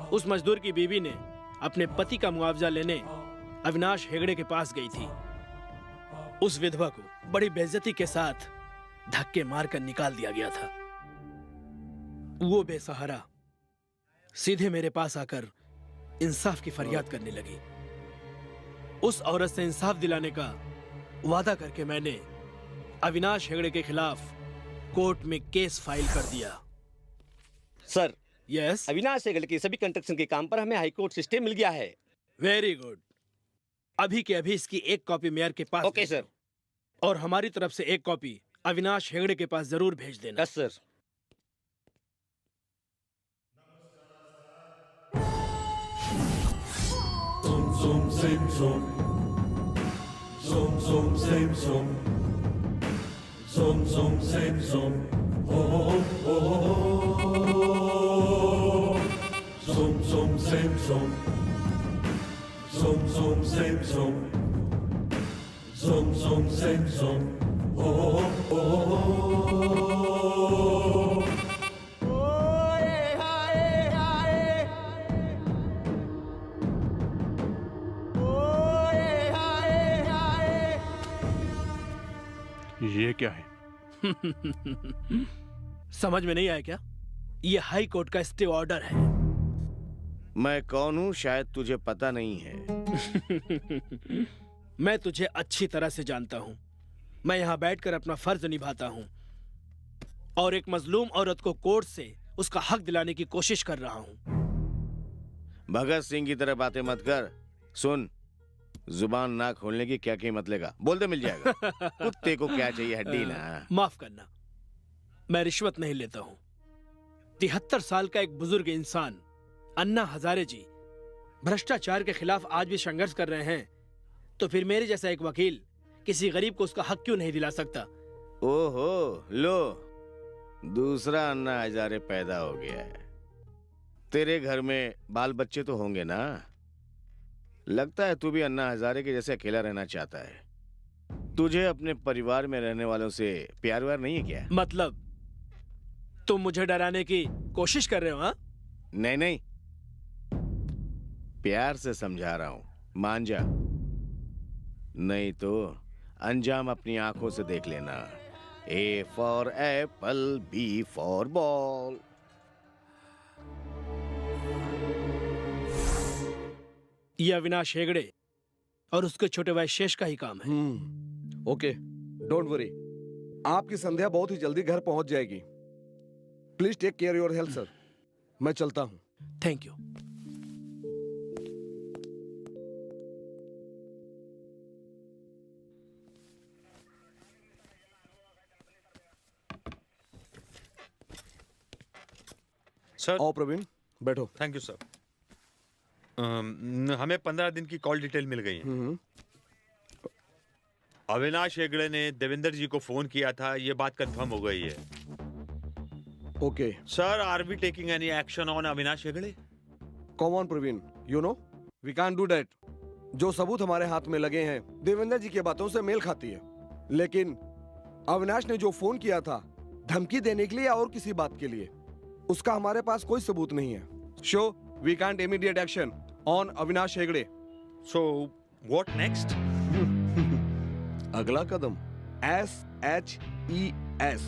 उस मजदूर की बीवी ने अपने पति का मुआवजा लेने अविनाश हेगड़े के पास गई थी। उस विधवा को बड़ी बेइज्जती के साथ धक्के मारकर निकाल दिया गया था। वो बेसहारा सीधे मेरे पास आकर इंसाफ की फरियाद करने लगी। उस औरत से इंसाफ दिलाने का वादा करके मैंने अविनाश हेगड़े के खिलाफ कोर्ट में केस फाइल कर दिया। सर, यस, अविनाश हेगड़े के सभी कंस्ट्रक्शन के काम पर हमें हाई कोर्ट से स्टे मिल गया है। Very good. अभी के अभी इसकी एक कॉपी मेयर के पास ओके भेज सर। दो। और हमारी तरफ से एक कॉपी अविनाश हेगड़े के पास जरूर भेज देना। Yes sir. Zoom, same zoom. Zoom, zoom, same zoom. Zoom, zoom, same zoom. Oh, oh, oh, oh. Zoom, zoom, same zoom. Zoom, zoom, same zoom. Zoom, zoom, same zoom. Oh, oh, oh, oh. ये क्या है? समझ में नहीं आया क्या? ये high court का स्टे ऑर्डर है। मैं कौन हूँ शायद तुझे पता नहीं है। मैं तुझे अच्छी तरह से जानता हूँ। मैं यहाँ बैठकर अपना फर्ज निभाता हूँ और एक मजलूम औरत को कोर्ट से उसका हक दिलाने की कोशिश कर रहा हूँ। भगत सिंह की तरह बातें मत कर। सुन, जुबान ना खोलने की क्या कीमत लेगा? बोल दे मिल जाएगा। कुत्ते को क्या चाहिए, हड्डी ना। माफ करना, मैं रिश्वत नहीं लेता हूँ। 73 साल का एक बुजुर्ग इंसान अन्ना हजारे जी भ्रष्टाचार के खिलाफ आज भी संघर्ष कर रहे हैं, तो फिर मेरे जैसा एक वकील किसी गरीब को उसका हक क्यों नहीं दिला सकता? ओहो, लो, दूसरा अन्ना हजारे पैदा हो गया है। तेरे घर में बाल बच्चे तो होंगे ना? लगता है तू भी अन्ना हजारे के जैसे अकेला रहना चाहता है। तुझे अपने परिवार में रहने वालों से प्यार व्यार नहीं है क्या? मतलब तुम मुझे डराने की कोशिश कर रहे हो? हाँ? नहीं नहीं, प्यार से समझा रहा हूं, मान जा, नहीं तो अंजाम अपनी आंखों से देख लेना। A for apple, B for ball. ये अविनाश हेगड़े और उसके छोटे भाई शेष का ही काम है। Okay, don't worry. आपकी संध्या बहुत ही जल्दी घर पहुंच जाएगी। Please take care your health sir. मैं चलता हूं। Thank you. सर। आओ प्रवीण, बैठो। Thank you sir. हमें 15 दिन की कॉल डिटेल मिल गई है। अविनाश हेगड़े ने देवेंद्र जी को फोन किया था, ये बात कंफर्म हो गई है। Okay sir, are we taking any action on Avinash Hegde? Come on Praveen, you know we can't do that. जो सबूत हमारे हाथ में लगे हैं देवेंद्र जी की बातों से मेल खाती है, लेकिन अविनाश ने जो फोन किया था धमकी देने के लिए या और किसी बात के लिए, उसका हमारे पास कोई सबूत नहीं है। So we can't immediate action on Avinash Hegde. So what next? अगला कदम SHES।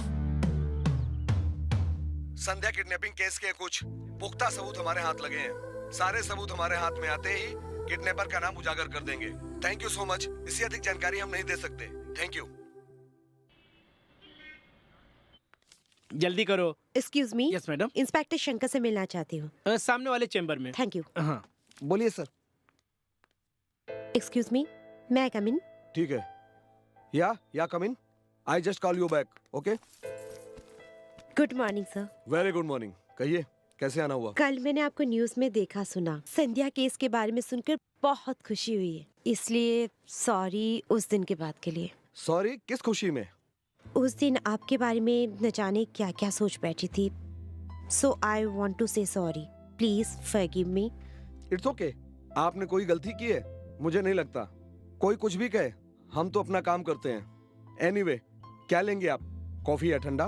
संध्या किडनैपिंग केस के कुछ पुख्ता सबूत हमारे हाथ लगे हैं। सारे सबूत हमारे हाथ में आते ही किडनैपर का नाम उजागर कर देंगे। Thank you so much. इससे अधिक जानकारी हम नहीं दे सकते। Thank you. जल्दी करो। Excuse me. Yes madam. Inspector Shankar से मिलना चाहती हूँ। सामने वाले चेंबर में। Thank you. हाँ बोलिए सर। एक्सक्यूज मी, मैं आई कम इन? ठीक है। या come in. I just call you back. Okay. Good morning sir. Very good morning. कहिए, कैसे आना हुआ? कल मैंने आपको न्यूज में देखा सुना। संध्या केस के बारे में सुनकर बहुत खुशी हुई है, इसलिए सॉरी उस दिन के बाद के लिए। सॉरी किस खुशी में? उस दिन आपके बारे में न जाने क्या क्या सोच बैठी थी। सो आई वॉन्ट टू से sorry. Please forgive me. It's okay. आपने कोई गलती की है? मुझे नहीं लगता। कोई कुछ भी कहे, हम तो अपना काम करते हैं। एनीवे, क्या लेंगे आप? कॉफी या ठंडा?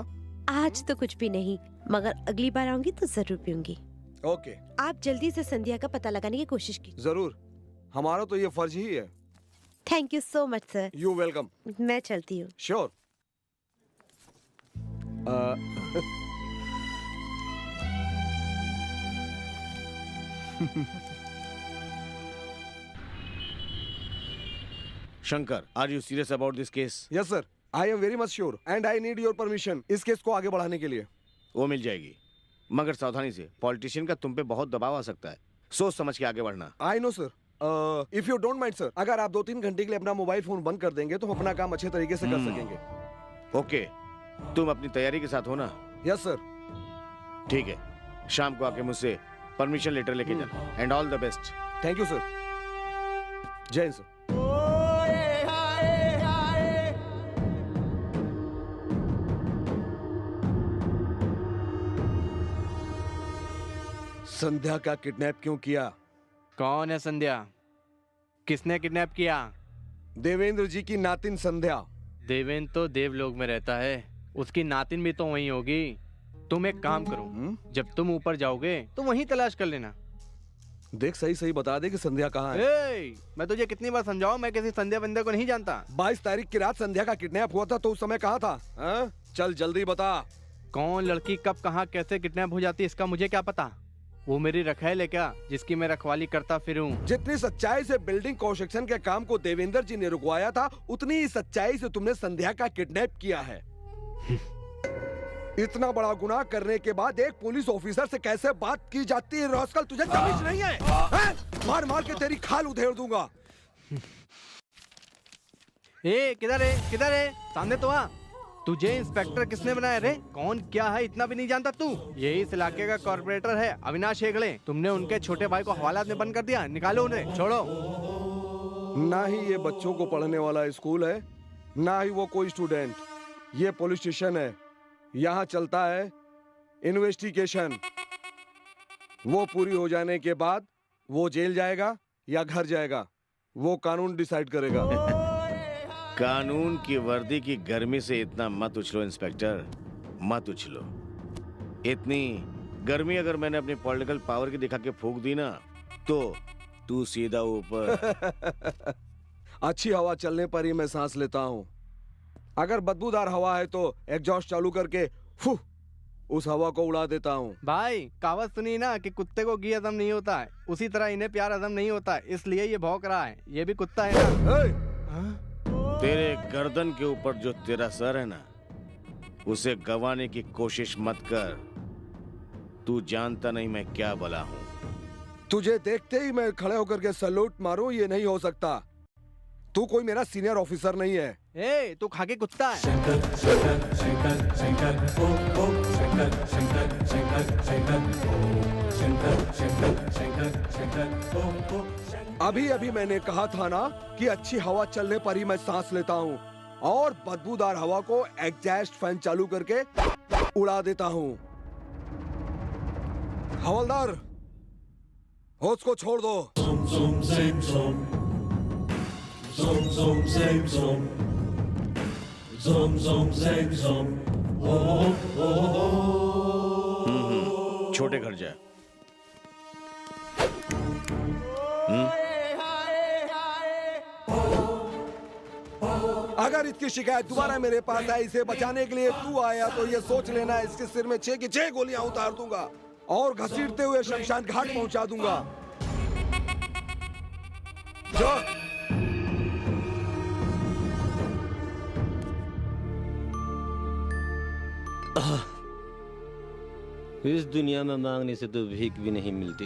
आज तो कुछ भी नहीं, मगर अगली बार आऊंगी तो जरूर पीऊंगी। ओके। आप जल्दी से संध्या का पता लगाने की कोशिश की। जरूर, हमारा तो ये फर्ज ही है। Thank you so much sir. You welcome. मैं चलती हूँ। Sure. Shankar, are you serious about this case? Yes sir, I am very much sure and I need your permission इस केस को आगे बढ़ाने के लिए। वो मिल जाएगी, मगर सावधानी से। पॉलिटिशियन का तुम पे बहुत दबाव आ सकता है, सोच समझ के आगे बढ़ना। I know sir, if you don't mind sir, अगर आप 2-3 घंटे के लिए अपना मोबाइल फोन बंद कर देंगे तो हम अपना काम अच्छे तरीके से कर सकेंगे। ओके, तुम अपनी तैयारी के साथ हो ना? Yes sir. ठीक है, शाम को आके मुझसे परमिशन लेटर लेके जाना। And all the best. Thank you sir. जय हिंद सर। संध्या का किडनैप क्यों किया? कौन है संध्या? किसने किडनैप किया? देवेंद्र जी की नातिन संध्या। देवेंद्र तो देवलोक में रहता है, उसकी नातिन भी तो वहीं होगी। तुम एक काम करो, जब तुम ऊपर जाओगे तो वहीं तलाश कर लेना। देख सही सही बता दे कि संध्या कहाँ है। मैं तुझे कितनी बार समझाऊं, मैं किसी संध्या बंदे को नहीं जानता। 22 तारीख की रात संध्या का किडनैप हुआ था तो उस समय कहाँ था? चल जल्दी बता। कौन लड़की कब कहाँ कैसे किडनैप हो जाती है इसका मुझे क्या पता। वो मेरी रखैल है क्या, जिसकी मैं रखवाली करता फिरूं? जितनी सच्चाई से बिल्डिंग कंस्ट्रक्शन के काम को देवेंद्र जी ने रुकवाया था, उतनी ही सच्चाई से तुमने संध्या का किडनैप किया है। इतना बड़ा गुनाह करने के बाद एक पुलिस ऑफिसर से कैसे बात की जाती है? रास्कल, तुझे तमीज नहीं है? मार मार के तेरी खाल उधेड़ दूंगा। किधर है? सामने तो आ। तुझे इंस्पेक्टर किसने बनाया रे? कौन क्या है इतना भी नहीं जानता तू? यही इस इलाके का कॉर्पोरेटर है अविनाश हेगड़े। तुमने उनके छोटे भाई को हवालात में बंद कर दिया, निकालो उन्हें, छोड़ो। ना ही ये बच्चों को पढ़ने वाला स्कूल है, ना ही वो कोई स्टूडेंट। ये पुलिस स्टेशन है, यहाँ चलता है इन्वेस्टिगेशन। वो पूरी हो जाने के बाद वो जेल जाएगा या घर जाएगा, वो कानून डिसाइड करेगा। कानून की वर्दी की गर्मी से इतना मत उछलो इंस्पेक्टर, मत उछलो। इतनी गर्मी अगर मैंने अपनी पॉलिटिकल पावर की दिखा के फूंक दी ना, तो तू सीधा ऊपर। अच्छी हवा चलने पर ही मैं सांस लेता हूँ। अगर बदबूदार हवा है तो एग्जॉस्ट चालू करके फू उस हवा को उड़ा देता हूँ। भाई कहावत सुनी ना कि कुत्ते को घी हजम नहीं होता है, उसी तरह इन्हें प्यार हजम नहीं होता है, इसलिए ये भौंक रहा है। ये भी कुत्ता है ना? तेरे गर्दन के ऊपर जो तेरा सर है ना, उसे गंवाने की कोशिश मत कर। तू जानता नहीं मैं क्या बला हूँ। तुझे देखते ही मैं खड़े होकर के सैल्यूट मारूं, ये नहीं हो सकता। तू कोई मेरा सीनियर ऑफिसर नहीं है। तू खाके कुत्ता है। अभी अभी मैंने कहा था ना कि अच्छी हवा चलने पर ही मैं सांस लेता हूँ, और बदबूदार हवा को एग्जॉस्ट फैन चालू करके उड़ा देता हूँ। हवलदार, होश को छोड़ दो। छोटे घर जा। अगर इसकी शिकायत दोबारा मेरे पास आई, इसे बचाने के लिए तू आया, तो ये सोच लेना इसके सिर में 6 की 6 गोलियां उतार दूंगा और घसीटते हुए शमशान घाट पहुंचा दूंगा। जो इस दुनिया में मांगने से तो भीख भी नहीं मिलती,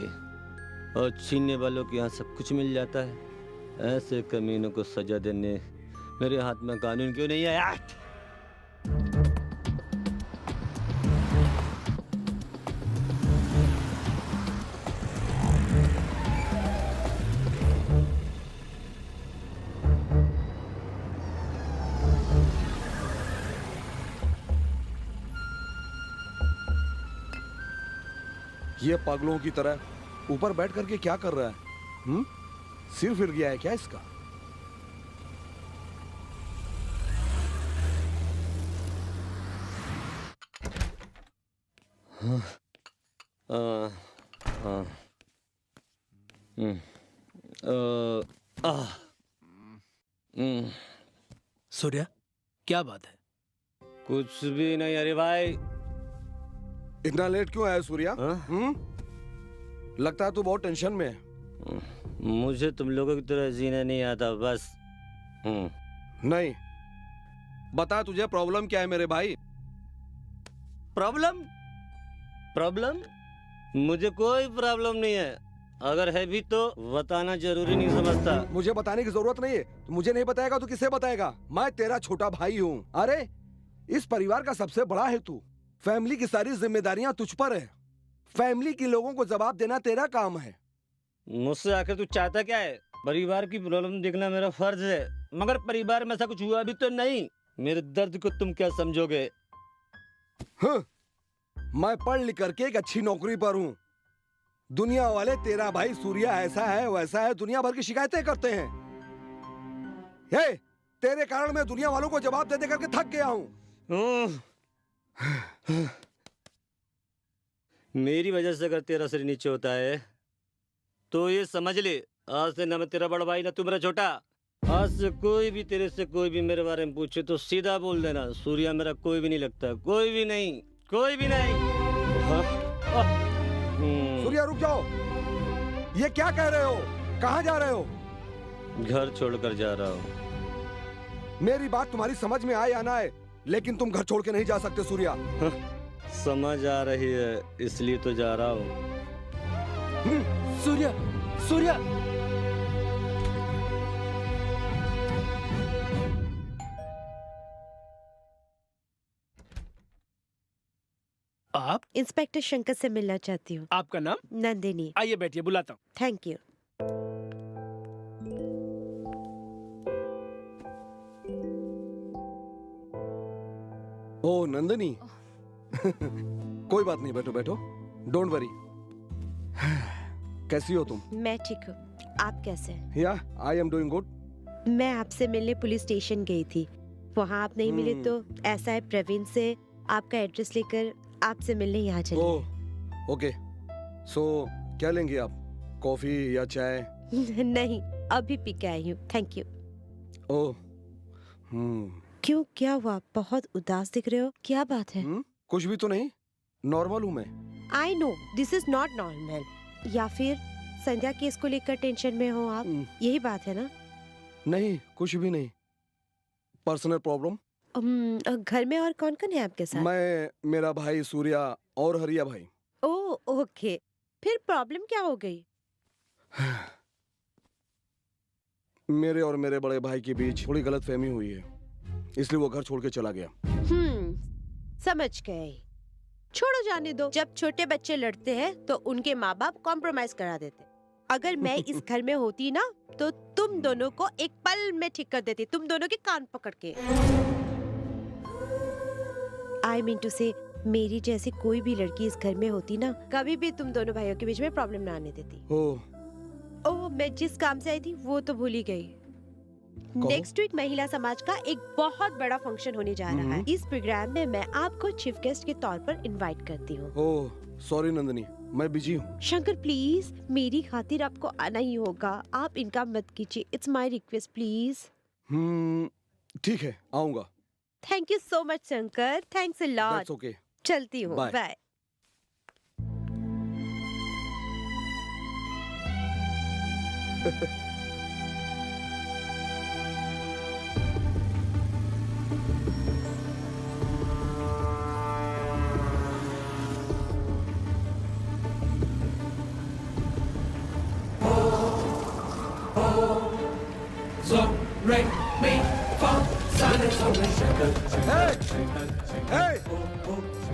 और छीनने वालों के यहाँ सब कुछ मिल जाता है। ऐसे कमीनों को सजा देने मेरे हाथ में कानून क्यों नहीं आया? ये पागलों की तरह ऊपर बैठ करके क्या कर रहा है? सिर फिर गया है क्या इसका? सूर्या, क्या बात है? कुछ भी नहीं। अरे भाई, इतना लेट क्यों आया सूर्या? लगता है तू बहुत टेंशन में है। मुझे तुम लोगों की तरह जीना नहीं आता, बस नहीं, बता तुझे प्रॉब्लम क्या है मेरे भाई? प्रॉब्लम? प्रॉब्लम? मुझे कोई प्रॉब्लम नहीं है। अगर है भी तो बताना जरूरी नहीं समझता। मुझे बताने की जरूरत नहीं है। तो मुझे नहीं बताएगा तो किसे बताएगा? मैं तेरा छोटा भाई हूँ। अरे इस परिवार का सबसे बड़ा है तू। फैमिली की सारी जिम्मेदारियां तुझ पर है। फैमिली के लोगों को जवाब देना तेरा काम है। मुझसे आखिर तू चाहता क्या है? परिवार की प्रॉब्लम देखना मेरा फर्ज है, मगर परिवार में ऐसा कुछ हुआ भी तो नहीं। मेरे दर्द को तुम क्या समझोगे? हाँ, मैं पढ़ लिख करके एक अच्छी नौकरी पर हूँ। दुनिया वाले तेरा भाई सूर्या ऐसा है वैसा है दुनिया भर की शिकायतें करते हैं। हे, तेरे कारण मैं दुनिया वालों को जवाब दे दे करके थक गया हूँ। मेरी वजह से अगर तेरा सिर नीचे होता है तो ये समझ ले, आज से ना मैं तेरा बड़ा भाई ना तू मेरा छोटा। आज से कोई भी तेरे से कोई भी मेरे बारे में पूछे तो सीधा बोल देना, सूर्या मेरा कोई भी नहीं लगता। कोई भी नहीं, कोई भी नहीं। सूर्या रुक जाओ। ये क्या कह रहे हो? कहाँ जा रहे हो? घर छोड़कर जा रहा हूँ। मेरी बात तुम्हारी समझ में आए या ना आए, लेकिन तुम घर छोड़ के नहीं जा सकते सूर्या। समझ आ रही है इसलिए तो जा रहा हूँ। सूर्या, सूर्या। आप? इंस्पेक्टर शंकर से मिलना चाहती हूँ। आपका नाम? नंदिनी। आइए बैठिए, बुलाता हूँ। Thank you. ओ नंदिनी। कोई बात नहीं, बैठो बैठो, डोंट वरी। कैसी हो तुम? मैं ठीक हूँ, आप कैसे हैं? या आई एम डूइंग गुड। मैं आपसे मिलने पुलिस स्टेशन गई थी, वहाँ आप नहीं मिले तो ऐसा है प्रवीण से आपका एड्रेस लेकर आपसे मिलने यहाँ चली। Oh okay. सो क्या लेंगे आप? कॉफी या चाय? नहीं, अभी पी के आई हूँ, थैंक यू। ओह क्यों, क्या हुआ? बहुत उदास दिख रहे हो, क्या बात है? कुछ भी तो नहीं, नॉर्मल हूँ मैं। I know this is not normal. या फिर संध्या केस को लेकर टेंशन में हो आप, यही बात है ना? नहीं, कुछ भी नहीं, पर्सनल प्रॉब्लम। घर में और कौन कौन है आपके साथ? मैं, मेरा भाई सूर्या और हरिया भाई। ओह ओके, फिर प्रॉब्लम क्या हो गई? मेरे और मेरे बड़े भाई के बीच थोड़ी गलतफहमी हुई है, इसलिए वो घर छोड़ के चला गया। समझ गए। छोड़ो, जाने दो। जब छोटे बच्चे लड़ते हैं तो उनके माँ बाप कॉम्प्रोमाइज करा देते। अगर मैं इस घर में होती ना तो तुम दोनों को एक पल में ठीक कर देती, तुम दोनों के कान पकड़ के। आई मीन टू से, मेरी जैसी कोई भी लड़की इस घर में होती ना, कभी भी तुम दोनों भाइयों के बीच में प्रॉब्लम ना आने देती। ओह, मैं जिस काम से आई थी वो तो भूल ही गई। नेक्स्ट वीक महिला समाज का एक बहुत बड़ा फंक्शन होने जा रहा है। इस प्रोग्राम में मैं आपको चीफ गेस्ट के तौर पर इनवाइट करती हूँ। ओह सॉरी नंदिनी, मैं बिजी हूँ। शंकर प्लीज, मेरी खातिर आपको आना ही होगा, आप इनका मत कीजिए, इट्स माय रिक्वेस्ट प्लीज। ठीक है, आऊंगा। Thank you so much Shankar, thanks a lot. That's okay. चलती हूँ, बाय।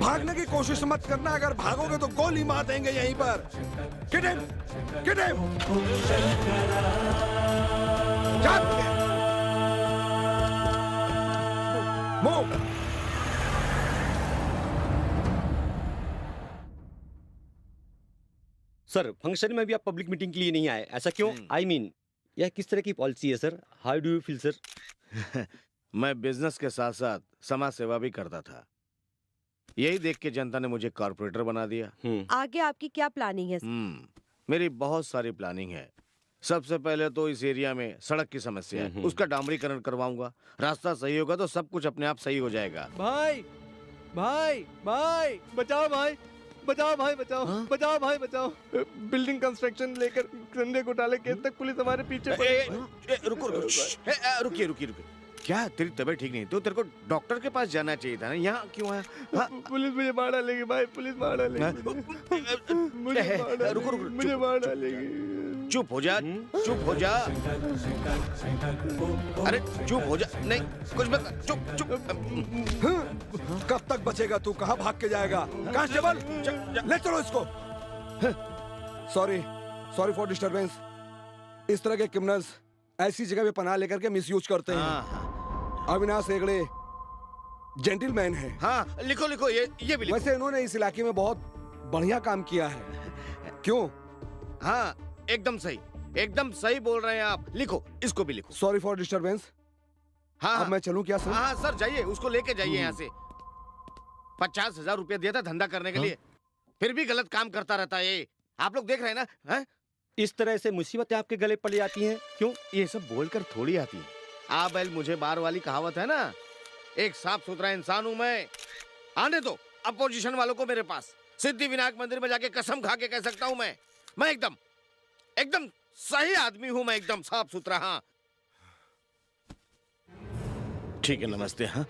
भागने की कोशिश मत करना, अगर भागोगे तो गोली मार देंगे यहीं पर। Get him! Get him! Move! Sir, function में भी आप पब्लिक मीटिंग के लिए नहीं आए, ऐसा क्यों? आई मीन यह किस तरह की पॉलिसी है sir? How do you feel sir? मैं बिजनेस के साथ साथ समाज सेवा भी करता था, यही देख के जनता ने मुझे कॉर्पोरेटर बना दिया। आगे आपकी क्या प्लानिंग है? मेरी बहुत सारी प्लानिंग है। सबसे पहले तो इस एरिया में सड़क की समस्या है, उसका डामरीकरण करवाऊंगा। रास्ता सही होगा तो सब कुछ अपने आप सही हो जाएगा। भाई भाई भाई, बचाओ भाई, बचाओ भाई बचाओ, बचाओ भाई बचाओ। बिल्डिंग कंस्ट्रक्शन लेकर संजय घोटाले केस तक पुलिस हमारे पीछे रुको रुकिए रुकिए रुकिए। क्या तेरी तबीयत ठीक नहीं तो तेरे को डॉक्टर के पास जाना चाहिए था ना, यहाँ क्यों आया? पुलिस मुझे मार डालेगी भाई, पुलिस मार डालेगी। रुको मुझे मार डालेगी। चुप हो जा, चुप हो जा। अरे चुप हो जा, नहीं कुछ मत, चुप चुप। कब तक बचेगा तू? कहाँ भाग के जाएगा? कांस्टेबल ले चलो इसको। Sorry for disturbance. इस तरह के क्रिमिनल्स ऐसी जगह पे पनाह लेकर के मिसयूज करते हैं। अविनाश हेगड़े जेंटलमैन है। हाँ लिखो लिखो, ये भी लिखो। वैसे इन्होंने इस इलाके में बहुत बढ़िया काम किया है। क्यों? हाँ एकदम सही बोल रहे हैं आप। लिखो, इसको भी लिखो। Sorry for disturbance. हाँ अब मैं चलूं क्या सर? हाँ सर जाइए, उसको लेके जाइए यहाँ से। 50,000 रुपया दिया था धंधा करने के लिए, फिर भी गलत काम करता रहता है ये। आप लोग देख रहे हैं ना? है? इस तरह से मुसीबतें आपके गले पड़ जाती हैं। क्यों? ये सब बोलकर थोड़ी आती है। आ बैल मुझे बार वाली कहावत है ना, एक साफ सुथरा इंसान हूं मैं। आने दो अपोजिशन वालों को मेरे पास। सिद्धि विनायक मंदिर में जाके कसम खा के कह सकता हूं मैं एकदम सही आदमी हूं मैं, एकदम साफ सुथरा। हाँ ठीक है, नमस्ते। हाँ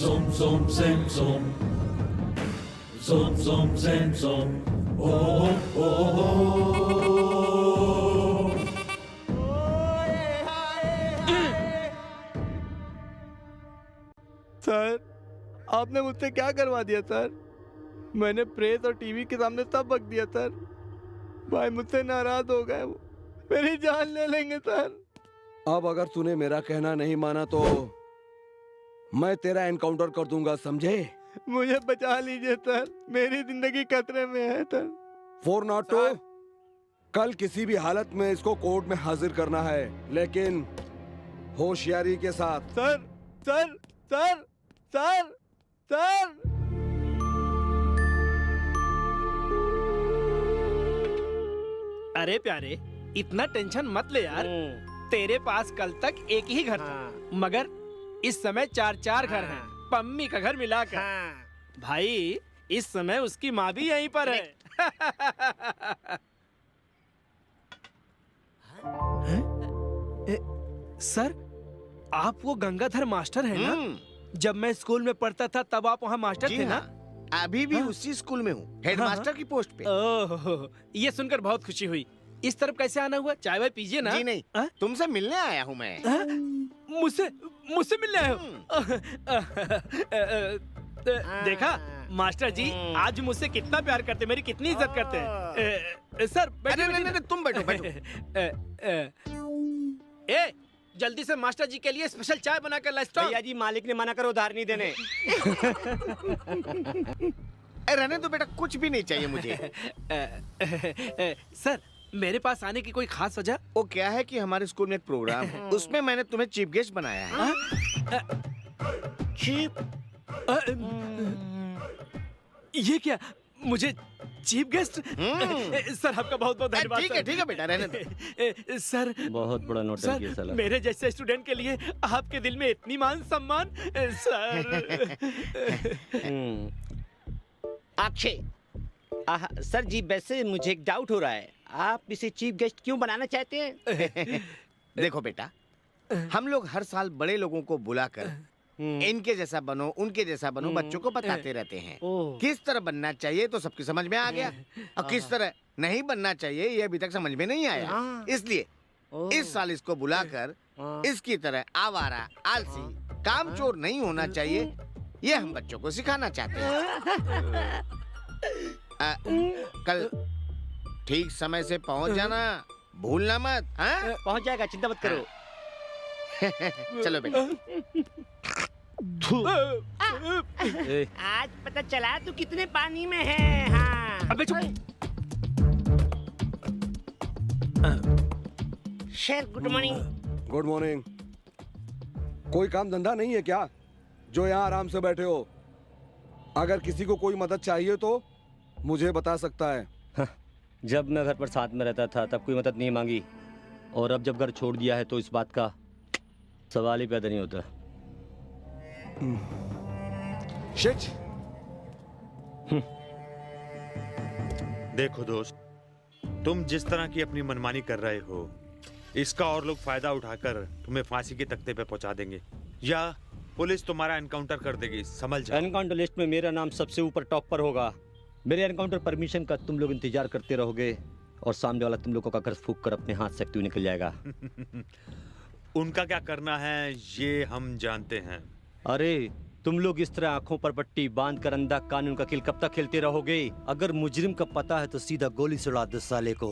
Zoom, zoom, sim, zoom. Zoom, zoom, sim, zoom. Oh, oh, oh, oh. Sir आपने मुझसे क्या करवा दिया सर? मैंने प्रेस और टीवी के सामने सब बक दिया सर। भाई मुझसे नाराज हो गए, वो मेरी जान ले लेंगे सर। अब अगर तूने मेरा कहना नहीं माना तो मैं तेरा एनकाउंटर कर दूंगा, समझे? मुझे बचा लीजिए सर, मेरी जिंदगी खतरे में है सर। 402 कल किसी भी हालत में इसको कोर्ट में हाजिर करना है, लेकिन होशियारी के साथ। Sir sir sir sir sir अरे प्यारे, इतना टेंशन मत ले यार। तेरे पास कल तक एक ही घर था, मगर इस समय 4 घर हैं, पम्मी का घर मिलाकर। भाई इस समय उसकी माँ भी यहीं पर है। सर आप वो गंगाधर मास्टर हैं ना? जब मैं स्कूल में पढ़ता था तब आप वहाँ मास्टर थे ना? अभी भी उसी स्कूल में हूँ, हेडमास्टर की पोस्ट पे। ओह, ये सुनकर बहुत खुशी हुई। इस तरफ कैसे आना हुआ? चाय वाय पीजिए ना। जी नहीं, तुमसे मिलने आया हूँ मैं। मुझसे मिलने आए हो? देखा मास्टर जी आज मुझसे कितना प्यार करते, मेरी कितनी इज्जत करते हैं। सर बैठो। नहीं, तुम बैठो। ए जल्दी से मास्टर जी के लिए स्पेशल चाय बना कर ला। भैया जी मालिक ने मना करो, उधार नहीं देने। रहने दो बेटा, कुछ भी नहीं चाहिए मुझे। सर मेरे पास आने की कोई खास वजह? वो क्या है कि हमारे स्कूल में एक प्रोग्राम है, उसमें मैंने तुम्हें चीफ गेस्ट बनाया है। ये क्या, मुझे चीफ गेस्ट? सर आपका बहुत बहुत धन्यवाद। ठीक है बेटा, रहने दो। सर बहुत बड़ा नोटंकी है साला। मेरे जैसे स्टूडेंट के लिए आपके दिल में इतनी मान सम्मान। सर अक्षय, सर जी वैसे मुझे एक डाउट हो रहा है, आप इसे चीफ गेस्ट क्यों बनाना चाहते हैं? देखो बेटा, हम लोग हर साल बड़े लोगों को बुलाकर इनके जैसा बनो, उनके जैसा बनो, बच्चों को बताते रहते हैं। किस तरह बनना चाहिए तो सबकी समझ में आ गया, और किस तरह नहीं बनना चाहिए ये अभी तक समझ में नहीं आया। इसलिए इस साल इसको बुलाकर इसकी तरह आवारा, आलसी, कामचोर नहीं होना चाहिए, ये हम बच्चों को सिखाना चाहते हैं। कल ठीक समय से पहुंच जाना, भूलना मत। हाँ? पहुंच जाएगा, चिंता मत करो। चलो बेटा। आज पता चला तू कितने पानी में है। हाँ। अबे चुप। Sir good morning. Good morning. कोई काम धंधा नहीं है क्या जो यहाँ आराम से बैठे हो? अगर किसी को कोई मदद चाहिए तो मुझे बता सकता है। जब मैं घर पर साथ में रहता था तब कोई मदद नहीं मांगी, और अब जब घर छोड़ दिया है तो इस बात का सवाल ही पैदा नहीं होता। शिट। देखो दोस्त, तुम जिस तरह की अपनी मनमानी कर रहे हो, इसका और लोग फायदा उठाकर तुम्हें फांसी के तख्ते पे पहुंचा देंगे या पुलिस तुम्हारा एनकाउंटर कर देगी, समझ जाओ। एनकाउंटर लिस्ट में मेरा नाम सबसे ऊपर टॉप पर होगा। मेरे एनकाउंटर परमिशन का तुम लोग इंतजार करते रहोगे और सामने वाला तुम लोगों का कर्ज फूंक कर अपने हाथ से एक्टिव निकल जाएगा। उनका क्या करना है ये हम जानते हैं। अरे तुम लोग इस तरह आंखों पर पट्टी बांध कर अंधा कानून का खेल कब तक खेलते रहोगे? अगर मुजरिम का पता है तो सीधा गोली से उड़ा दो साले को।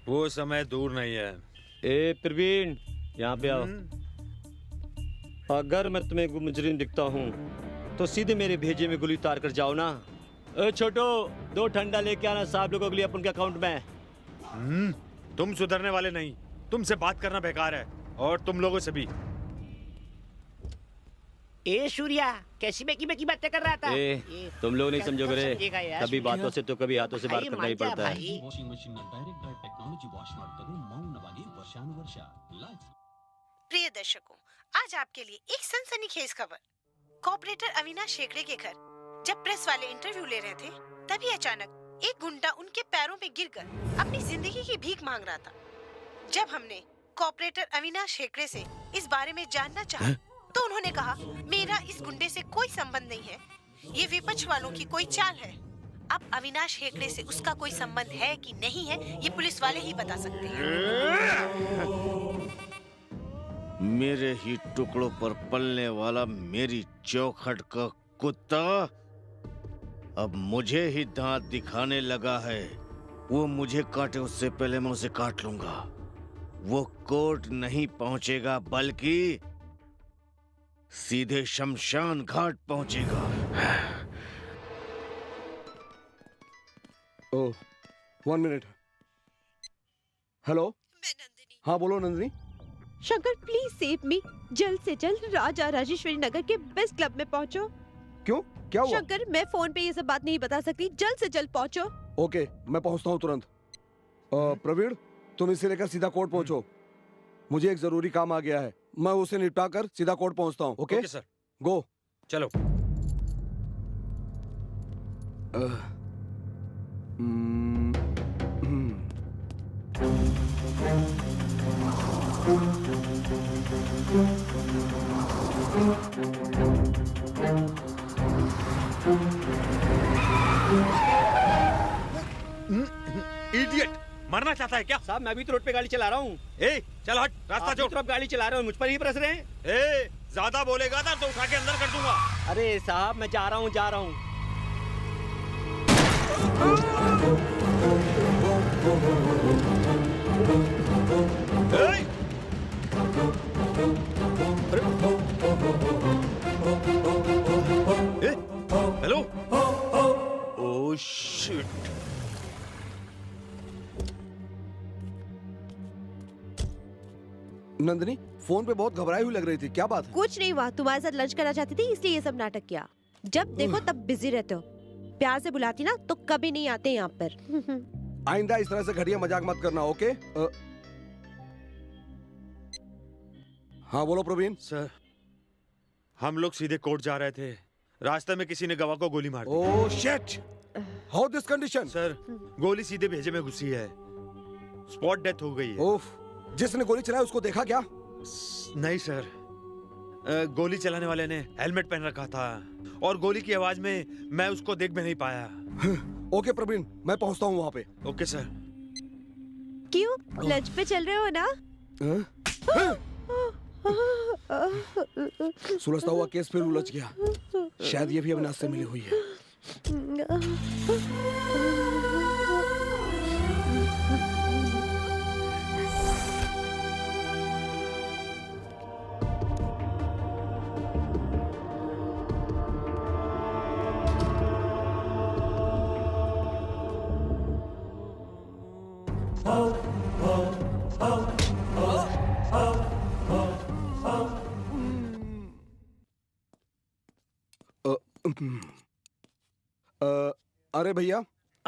वो समय दूर नहीं है। ए प्रवीण, यहाँ पे आओ। अगर मैं तुम्हें मुजरिम दिखता हूँ तो सीधे मेरे भेजे में गोली उतार कर जाओ ना। ए छोटो, 2 ठंडा लेके आना साहब लोगों के लिए अपन के अकाउंट में। तुम सुधरने वाले नहीं, तुमसे बात करना बेकार है और तुम लोगों से भी। ए सूर्या, कैसी बेकी बेकी बातें कर रहा था? तुम लोग नहीं समझोगे रे, समझेगा यार, कभी सूर्या। बातों से तो कभी हाथों से बात भाई, करना ही मान जा पड़ता है। भाई। Washing machine direct dry technology wash ಮಾಡ್ತದೆ ಮೌನವಾಗಿ ವರ್ಷಾನುವರ್ಷ ಲೈಫ್। प्रिय दर्शकों, आज आपके लिए एक सनसनीखेज खबर। कॉर्पोरेटर अविनाश शेखड़े के घर जब प्रेस वाले इंटरव्यू ले रहे थे, तभी अचानक एक गुंडा उनके पैरों में गिरकर अपनी जिंदगी की भीख मांग रहा था। जब हमने कॉर्पोरेटर अविनाश शेखड़े से इस बारे में जानना चाहा, तो उन्होंने कहा, मेरा इस गुंडे से कोई संबंध नहीं है, ये विपक्ष वालों की कोई चाल है। अब अविनाश हेगड़े से उसका कोई संबंध है कि नहीं है, ये पुलिस वाले ही बता सकते हैं। मेरे ही टुकड़ों पर पलने वाला मेरी चौखट का कुत्ता अब मुझे ही दांत दिखाने लगा है। वो मुझे काटे उससे पहले मैं उसे काट लूंगा। वो कोर्ट नहीं पहुंचेगा बल्कि सीधे शमशान घाट पहुंचेगा। ओह, 1 मिनट। हेलो। मैं नंदिनी। हाँ बोलो Nandini. Shankar please save me. जल्द से जल्द राजा राजेश्वरी नगर के बेस्ट क्लब में पहुंचो। क्यों, क्या हुआ? शंकर, मैं फोन पे ये सब बात नहीं बता सकती, जल्द से जल्द पहुंचो। ओके, मैं पहुंचता हूँ तुरंत। प्रवीण, तुम इसे लेकर सीधा कोर्ट पहुंचो। मुझे एक जरूरी काम आ गया है, मैं उसे निपटा कर सीधा कोर्ट पहुंचता हूँ। ओके सर, गो। चलो। इडियट, मरना चाहता है क्या? साहब मैं भी तो रोड पे गाड़ी चला रहा हूँ। ए, चल हट, रास्ता छोड़। आप गाड़ी चला रहे हो, मुझ पर ही बरस रहे हैं। ए, ज्यादा बोलेगा ना तो उठा के अंदर कर दूंगा। अरे साहब मैं जा रहा हूँ, जा रहा हूँ। Hello. Oh shit. Nandini, phone पे बहुत घबराई हुई लग रही थी, क्या बात है? कुछ नहीं हुआ, तुम्हारे साथ लंच करना चाहती थी इसलिए ये सब नाटक किया। जब देखो तब बिजी रहते हो। प्यार से बुलाती ना तो कभी नहीं आते यहाँ पर। आइंदा इस तरह से घटिया मजाक मत करना, ओके? हाँ बोलो प्रवीण। सर, हम लोग सीधे कोर्ट जा रहे थे, रास्ते में किसी ने गवाह को गोली मार दी। Oh shit, how this condition? Sir, गोली सीधे भेजे में घुसी है, स्पॉट डेथ हो गई है। ओफ, जिसने गोली चलाई उसको देखा क्या? नहीं सर, गोली चलाने वाले ने हेलमेट पहन रखा था और गोली की आवाज में मैं उसको देख भी नहीं पाया। ओके प्रवीण, मैं पहुंचता हूँ वहाँ पे। Okay sir. क्यों, लंच पे चल रहे हो ना? सुलझता हुआ केस फिर उलझ गया। शायद ये भी अविनाश से मिली हुई है। अरे भैया, हाँ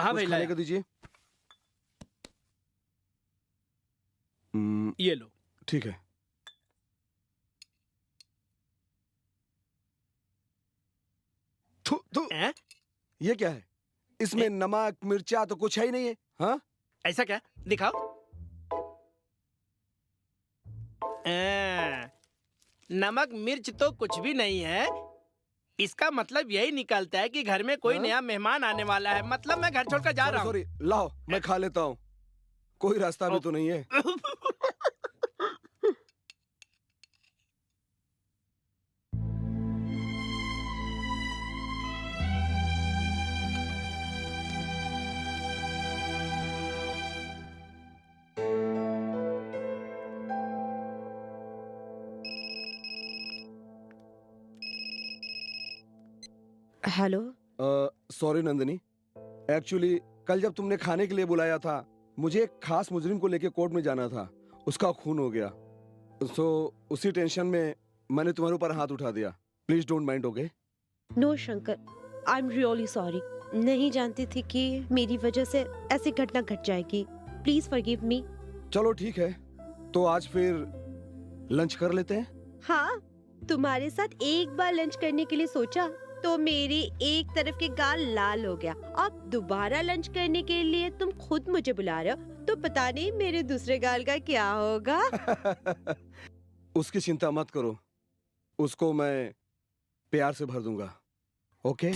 कुछ भाई, खाने लाया। को दीजिए। ये लो। ठीक है। थू। ये क्या है? इसमें नमक मिर्चा तो कुछ है ही नहीं है। हाँ, ऐसा क्या? दिखाओ। नमक मिर्च तो कुछ भी नहीं है। इसका मतलब यही निकलता है कि घर में कोई नया मेहमान आने वाला है। मतलब मैं घर छोड़कर जा रहा हूँ। सॉरी, लाओ मैं खा लेता हूँ। कोई रास्ता भी तो नहीं है। हेलो। सॉरी नंदिनी, एक्चुअली कल जब तुमने खाने के लिए बुलाया था, मुझे एक खास मुजरिम को लेके कोर्ट में जाना था। उसका खून हो गया, सो उसी टेंशन में मैंने तुम्हारे ऊपर हाथ उठा दिया। Please don't mind, okay? No Shankar, I am really sorry. नहीं जानती थी कि मेरी वजह से ऐसी घटना घट जाएगी। Please forgive me. चलो ठीक है, तो आज फिर लंच कर लेते हैं। हाँ, तुम्हारे साथ एक बार लंच करने के लिए सोचा तो मेरी एक तरफ के गाल लाल हो गया। अब दोबारा लंच करने के लिए तुम खुद मुझे बुला रहे हो, तो पता नहीं मेरे दूसरे गाल का क्या होगा। उसकी चिंता मत करो, उसको मैं प्यार से भर दूंगा, ओके?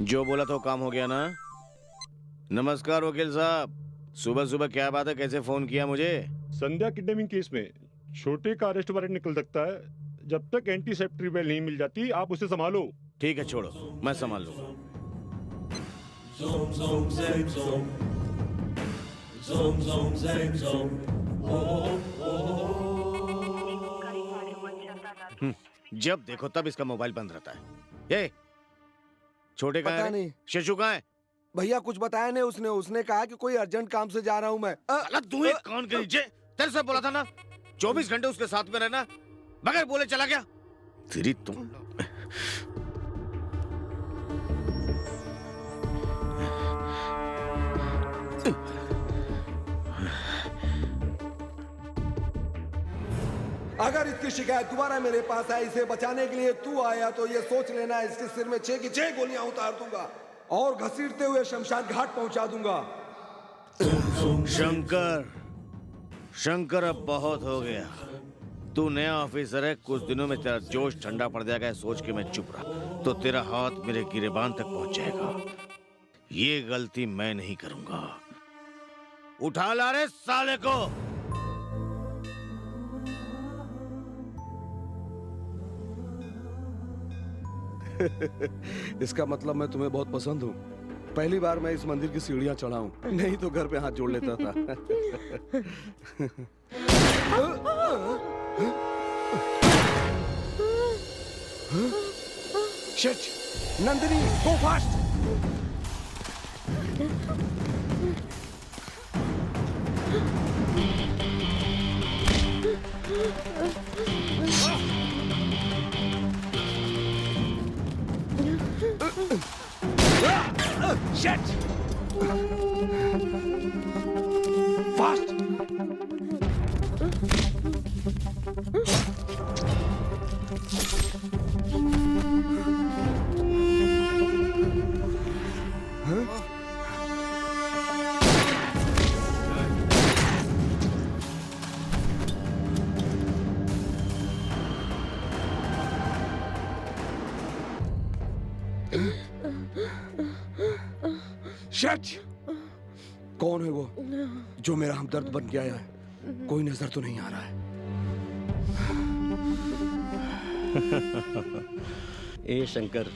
जो बोला तो काम हो गया ना? नमस्कार वकील साहब, सुबह सुबह क्या बात है, कैसे फोन किया मुझे? संध्या किडनैपिंग केस में छोटे का अरेस्ट वारंट निकल सकता है। जब तक एंटीसेप्टरी बेल नहीं मिल जाती, आप उसे संभालो। ठीक है, छोड़ो, मैं संभाल लूंगा। Zoom, zoom, zang, zoom. Zoom, zoom, zang, zoom. जब देखो तब इसका मोबाइल बंद रहता है। ये छोटे कहाँ पता है? नहीं। शशु कहाँ है? भैया कुछ बताया नहीं उसने। उसने कहा कि कोई अर्जेंट काम से जा रहा हूँ मैं। तू एक कान के नीचे, तेरे से बोला था ना 24 घंटे उसके साथ में रहना, बगैर बोले चला गया। तेरी तुम अगर इसकी शिकायत दोबारा मेरे पास आई, इसे बचाने के लिए तू आया, तो ये सोच लेना इसके सिर में 6 की 6 गोलियां उतार दूंगा और घसीटते हुए शमशान घाट पहुंचा दूंगा। शंकर, शंकर अब बहुत हो गया। तू नया ऑफिसर है, कुछ दिनों में तेरा जोश ठंडा पड़ जाएगा। सोच के मैं चुप रहा तो तेरा हाथ मेरे गिरेबान तक पहुंच जाएगा। ये गलती मैं नहीं करूंगा। उठा ला रे साले को। इसका मतलब मैं तुम्हें बहुत पसंद हूँ। पहली बार मैं इस मंदिर की सीढ़ियां चढ़ा हूँ, नहीं तो घर पे हाथ जोड़ लेता था। शिट! नंदिनी, गो फास्ट! Shit! Fast! Shit! कौन है वो जो मेरा हमदर्द बन के आया है? कोई नजर तो नहीं आ रहा है। ए शंकर,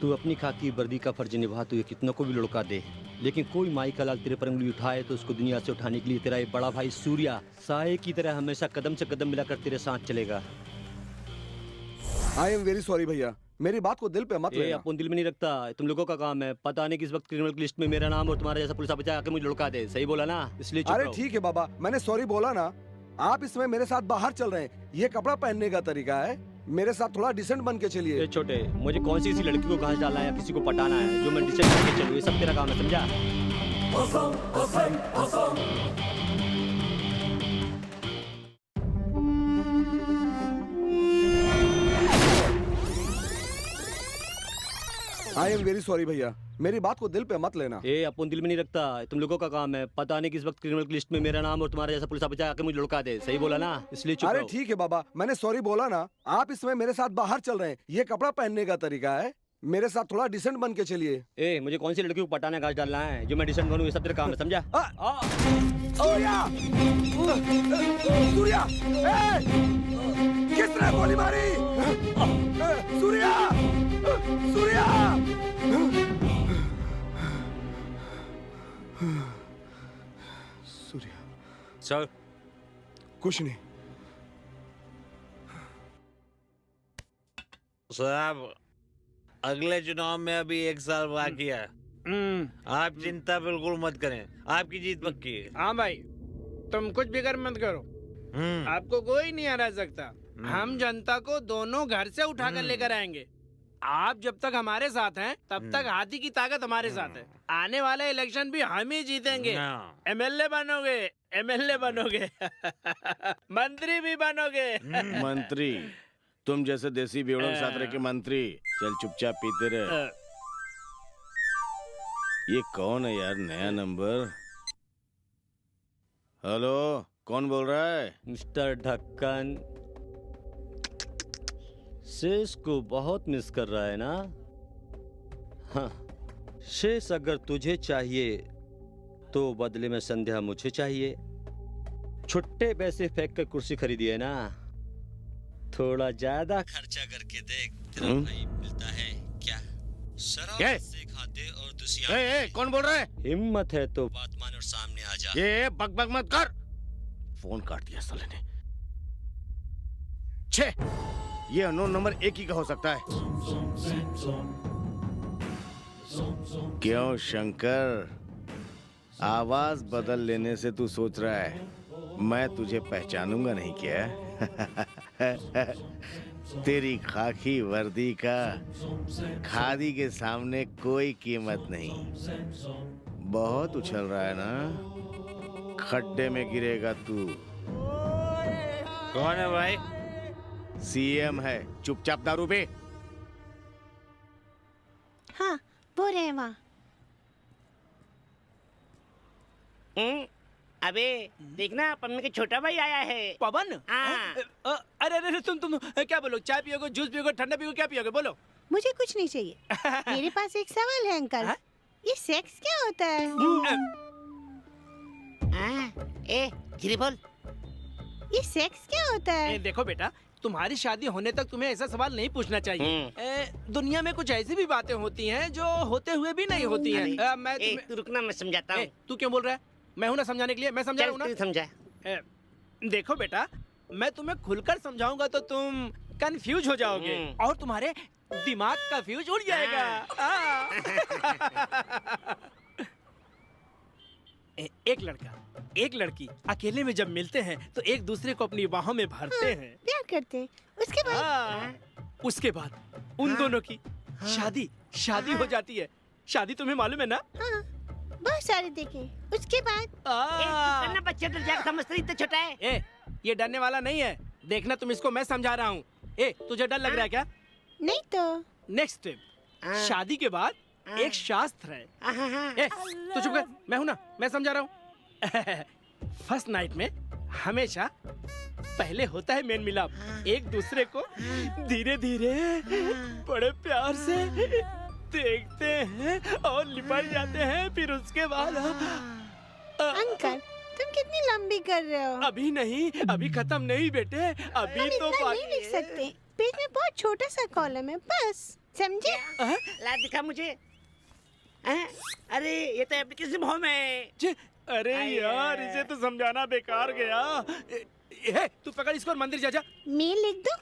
तू अपनी खाकी वर्दी का फर्ज निभाते हुए कितनों को भी लुढ़का दे, लेकिन कोई माई का लाल तेरे पर उंगली उठाए तो उसको दुनिया से उठाने के लिए तेरा ये बड़ा भाई सूर्या साए की तरह हमेशा कदम से कदम मिलाकर तेरे साथ चलेगा। आई एम वेरी सॉरी भैया, मेरी बात को दिल पे मत लेना। अपन दिल में नहीं रखता, तुम लोगों का काम है। पता नहीं किस वक्त क्रिमिनल की लिस्ट में मेरा नाम और तुम्हारा जैसा पुलिस ऑफिसर आके मुझे लुढ़का दे। सही बोला ना? इसलिए चुप अरे रहो। ठीक है बाबा, मैंने सॉरी बोला ना। आप इसमें मेरे साथ बाहर चल रहे हैं, ये कपड़ा पहनने का तरीका है। मेरे साथ थोड़ा डिसेंट बन के चलिए। ये छोटे, मुझे कौन सी किसी लड़की को घास डालना है या किसी को पटाना है जो मैं डिसेंट करके चलूं, ये सब तेरा काम है, समझा? आई एम वेरी सॉरी भैया, मेरी बात को दिल पे मत लेना। ए अपन दिल में नहीं रखता, तुम लोगों का काम है। पता नहीं किस वक्त क्रिमिनल की लिस्ट में मेरा नाम और तुम्हारा जैसा पुलिस ऑफिसर आके मुझे लुढ़का दे। सही बोला ना, इसलिए चुप अरे रहो। ठीक है बाबा, मैंने सॉरी बोला ना। आप इसमें मेरे साथ बाहर चल रहे हैं, ये कपड़ा पहनने का तरीका है। मेरे साथ थोड़ा डिसेंट बन के चलिए। ए मुझे कौन सी लड़की को पटाने घास डालना है जो मैं डिसेंट बनूं, ये सब तेरा काम है, समझा? सूर्या! सूर्या! किसने गोली मारी? सूर्या! सूर्या! सूर्या सर कुछ नहीं। साहब अगले चुनाव में अभी 1 साल बाकी है। आप चिंता बिल्कुल मत करें, आपकी जीत पक्की है। हाँ भाई, तुम कुछ फिक्र मत करो, आपको कोई नहीं हरा सकता। हम जनता को दोनों घर से उठाकर लेकर आएंगे। आप जब तक हमारे साथ हैं तब तक हाथी की ताकत हमारे साथ है। आने वाले इलेक्शन भी हम ही जीतेंगे। एमएलए बनोगे, एमएलए बनोगे मंत्री भी बनोगे। मंत्री? तुम जैसे देसी बेवड़ों के साथ रह के मंत्री? चल चुपचाप पीते रहे। ये कौन है यार, नया नंबर? हेलो, कौन बोल रहा है? मिस्टर ढक्कन, शेष को बहुत मिस कर रहा है ना? हाँ, शेष अगर तुझे चाहिए तो बदले में संध्या मुझे चाहिए। छुट्टे पैसे फेंक कर कुर्सी खरीदी है ना, थोड़ा ज्यादा खर्चा करके देख, तेरा भाई मिलता है क्या? शराब से खाते और दूसरी। कौन बोल रहा है? हिम्मत है तो बात मान और सामने आ जा। ये बक बक मत कर। फोन काट दिया साले ने। छे, ये अननोन नंबर एक ही का हो सकता है। क्यों शंकर, आवाज बदल लेने से तू सोच रहा है मैं तुझे पहचानूंगा नहीं क्या? तेरी खाकी वर्दी का खादी के सामने कोई कीमत नहीं। बहुत उछल रहा है ना, खड्डे में गिरेगा तू। कौन है भाई? सीएम है, चुपचाप दारू पे। हाँ, वो रहे वहाँ। अबे देखना, पम्मी का छोटा भाई आया है। पवन? हाँ। अरे अरे तुम क्या बोलो? चाय पियोगे, जूस पियोगे, ठंडा पियोगे, क्या पियोगे? बोलो। मुझे कुछ नहीं चाहिए। मेरे पास एक सवाल है अंकल। ये सेक्स क्या होता है? ए धीरे बोल। ये सेक्स क्या होता है? देखो बेटा, तुम्हारी शादी होने तक तुम्हें ऐसा सवाल नहीं पूछना चाहिए। दुनिया में कुछ ऐसी भी बातें होती हैं जो होते हुए भी नहीं होती हैं। मैं तू रुकना, मैं समझाता हूँ। तू क्यों बोल रहा है? मैं हूं ना समझाने के लिए, मैं समझा रहा हूं ना। समझा। देखो बेटा, मैं तुम्हें खुलकर समझाऊंगा तो तुम कंफ्यूज हो जाओगे और तुम्हारे दिमाग का फ्यूज उड़ जाएगा। एक लड़का, एक लड़की अकेले में जब मिलते हैं तो एक दूसरे को अपनी बाहों में भरते हैं, प्यार करते हैं। उसके बाद उन दोनों की शादी हो जाती है। शादी तुम्हें मालूम है ना? बहुत सारे देखे। उसके बाद बच्चे डर जाकर समझते इतना छोटा है। ये डरने वाला नहीं है। देखना तुम इसको मैं समझा रहा हूँ। तुझे डर लग रहा है क्या? नहीं तो। नेक्स्ट स्टेप, शादी के बाद एक शास्त्र है। तू चुप कर, मैं हूं ना, मैं समझा रहा हूँ। फर्स्ट नाइट में हमेशा पहले होता है मेन मिलाप। एक दूसरे को धीरे धीरे बड़े प्यार से देखते हैं और लिपट जाते हैं। फिर उसके बाद अंकल, तुम कितनी लंबी कर रहे हो? अभी नहीं, अभी खत्म नहीं बेटे, अभी तो नहीं लिख सकते। पेज में बहुत छोटा सा कॉलम है, बस समझे? ला दिखा मुझे। अरे ये तो एप्लीकेशन फॉर्म है। अरे यार, इसे तो समझाना बेकार गया। तू पकड़ इसको और मंदिर जा। मैं लिख दूं?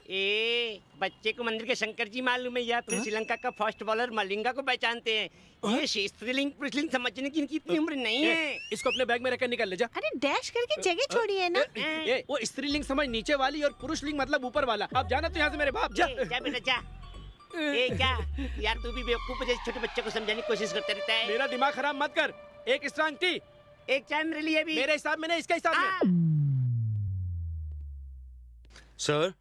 बच्चे को मंदिर के शंकर जी मालूम है या तुम श्रीलंका का फास्ट बॉलर मलिंगा को पहचानते हैं? ये स्त्रीलिंग पुरुषलिंग समझने की इनकी इतनी उम्र नहीं है। इसको अपने बैग में रखकर निकल ले जा। अरे डैश करके जगह छोड़ी है ना। वो स्त्रीलिंग समझ नीचे वाली और पुरुष लिंग मतलब ऊपर वाला। अब जाना तो यहाँ से मेरे बाप। जा बेटा जा। क्या यार, तू भी बेवकूफ जैसे छोटे बच्चे को समझाने की कोशिश करते रहता है। मेरा दिमाग खराब मत कर। एक स्ट्रांग टी, एक चाय मेरे लिए भी। मेरे हिसाब में नहीं, इसके हिसाब में। सर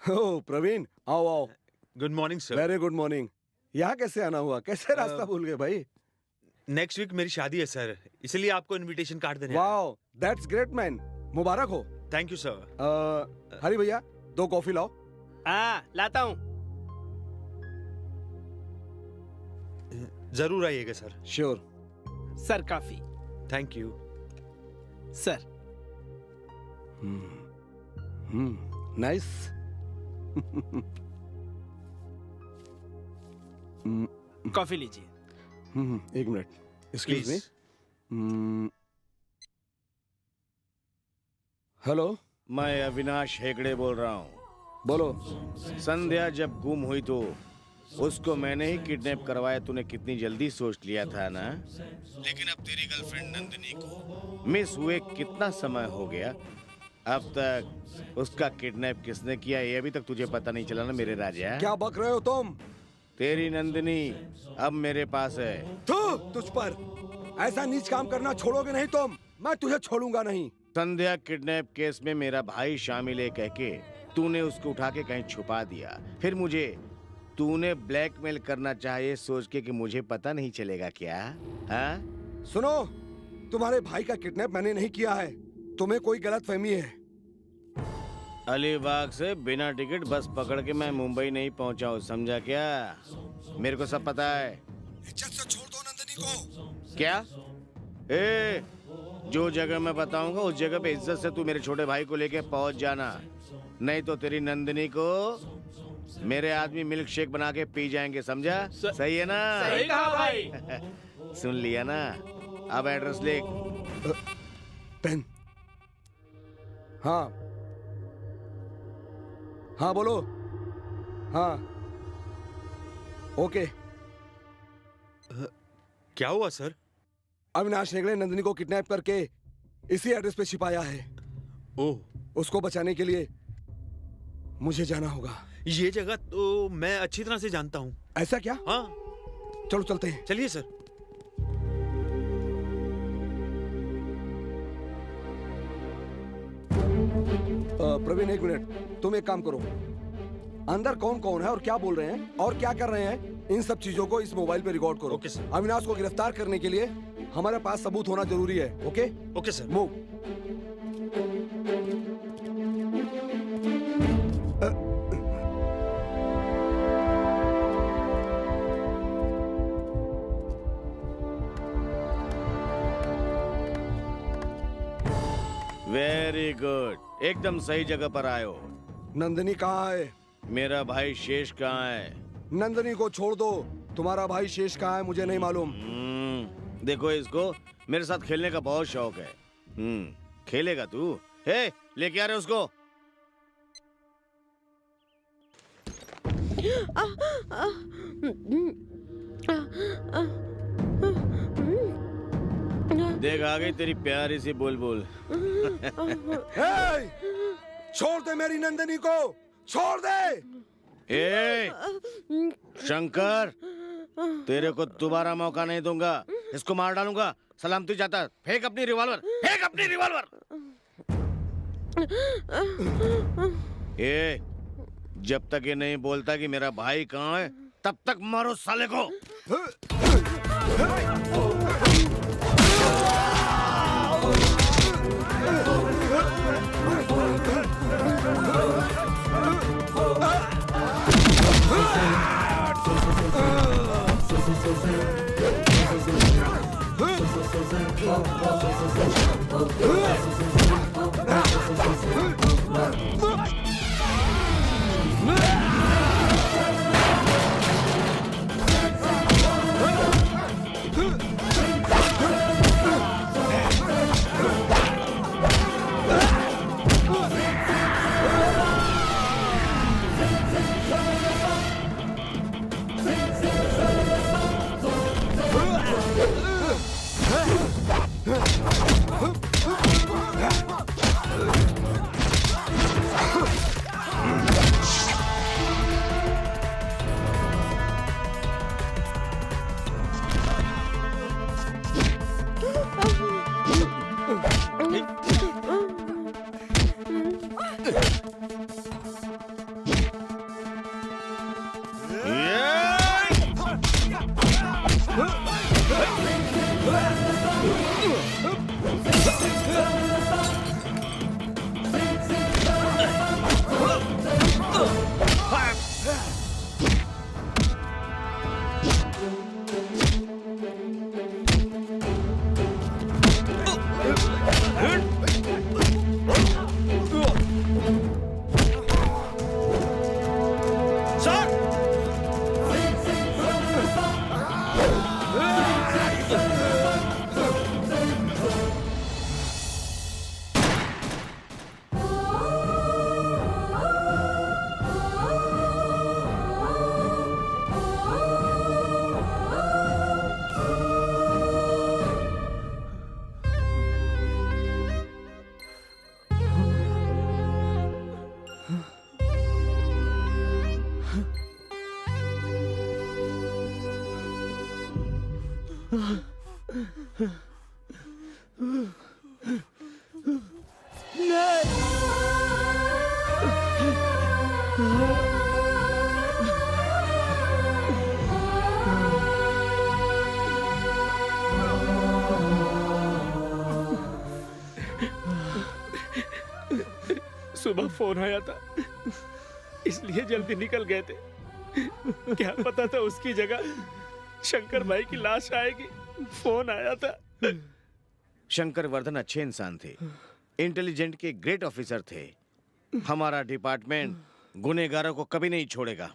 ओ प्रवीण, आओ आओ, good morning sir. Very good morning. यहाँ कैसे आना हुआ? कैसे रास्ता भूल गए भाई? नेक्स्ट वीक मेरी शादी है सर, इसलिए आपको इनविटेशन कार्ड देने आया। Wow, that's great man. मुबारक हो। Thank you sir. हरी भैया 2 कॉफी लाओ। हाँ लाता हूँ। जरूर आइएगा sir. Sure sir coffee. Thank you sir. Nice. Coffee लीजिए। एक मिनट, एक्सक्यूज मी। हेलो, मैं अविनाश हेगड़े बोल रहा हूँ। बोलो। संध्या जब गुम हुई तो उसको मैंने ही किडनैप करवाया, तूने कितनी जल्दी सोच लिया था ना। लेकिन अब तेरी गर्लफ्रेंड नंदिनी को मिस हुए कितना समय हो गया, अब तक उसका किडनैप किसने किया ये अभी तक तुझे पता नहीं चला ना मेरे राजा। क्या बक रहे हो तुम? तेरी नंदिनी अब मेरे पास है। तुझ पर ऐसा नीच काम करना छोड़ोगे नहीं तुम। मैं तुझे छोड़ूंगा नहीं। संध्या किडनैप केस में मेरा भाई शामिल है कह के तूने उसको उठा के कहीं छुपा दिया, फिर मुझे तूने ब्लैकमेल करना चाहिए सोच के कि मुझे पता नहीं चलेगा क्या? हाँ? सुनो, तुम्हारे भाई का किडनैप मैंने नहीं किया है, तुम्हें कोई गलतफहमी है। अलीबाग से बिना टिकट बस पकड़ के मैं मुंबई नहीं पहुंचा हूँ, समझा क्या? मेरे को सब पता है। इज्जत से छोड़ दो नंदिनी को। क्या? ए, जो जगह मैं बताऊंगा उस जगह पे इज्जत से तू मेरे छोटे भाई को लेके पहुंच जाना, नहीं तो तेरी नंदिनी को मेरे आदमी मिल्क शेक बना के पी जाएंगे, समझा? सही है ना? सही कहा भाई। सुन लिया ना? अब एड्रेस लिख। पेन। हाँ हाँ बोलो। हाँ ओके। क्या हुआ सर? अविनाश हेगड़े नंदिनी को किडनैप करके इसी एड्रेस पे छिपाया है। ओह, उसको बचाने के लिए मुझे जाना होगा। ये जगह तो मैं अच्छी तरह से जानता हूँ। ऐसा क्या? हाँ चलो चलते हैं। चलिए सर। प्रवीण एक मिनट, तुम एक काम करो, अंदर कौन कौन है और क्या बोल रहे हैं और क्या कर रहे हैं, इन सब चीजों को इस मोबाइल पे रिकॉर्ड करो। Okay sir. अविनाश को गिरफ्तार करने के लिए हमारे पास सबूत होना जरूरी है। Okay okay sir. Move. Very good, एकदम सही जगह पर आए हो। नंदिनी कहाँ है? मेरा भाई शेष कहाँ है? नंदिनी को छोड़ दो, तुम्हारा भाई शेष कहाँ है मुझे नहीं मालूम। देखो, इसको मेरे साथ खेलने का बहुत शौक है। खेलेगा तू? हे, लेके आ रहे उसको। देख आ गई तेरी प्यारी सी बुलबुल। छोड़ दे मेरी नंदिनी को, छोड़ दे। ए, शंकर, तेरे को दोबारा मौका नहीं दूंगा, इसको मार डालूंगा। सलामती जाता, फेंक अपनी रिवॉल्वर, फेंक अपनी रिवॉल्वर। ए, जब तक ये नहीं बोलता कि मेरा भाई कहाँ है, तब तक मारो साले को। सुबह फोन आया था, इसलिए जल्दी निकल गए थे। क्या पता था उसकी जगह शंकर भाई की लाश आएगी। फोन आया था। शंकर वर्धन अच्छे इंसान थे, इंटेलिजेंट के ग्रेट ऑफिसर थे। हमारा डिपार्टमेंट गुनहगारों को कभी नहीं छोड़ेगा।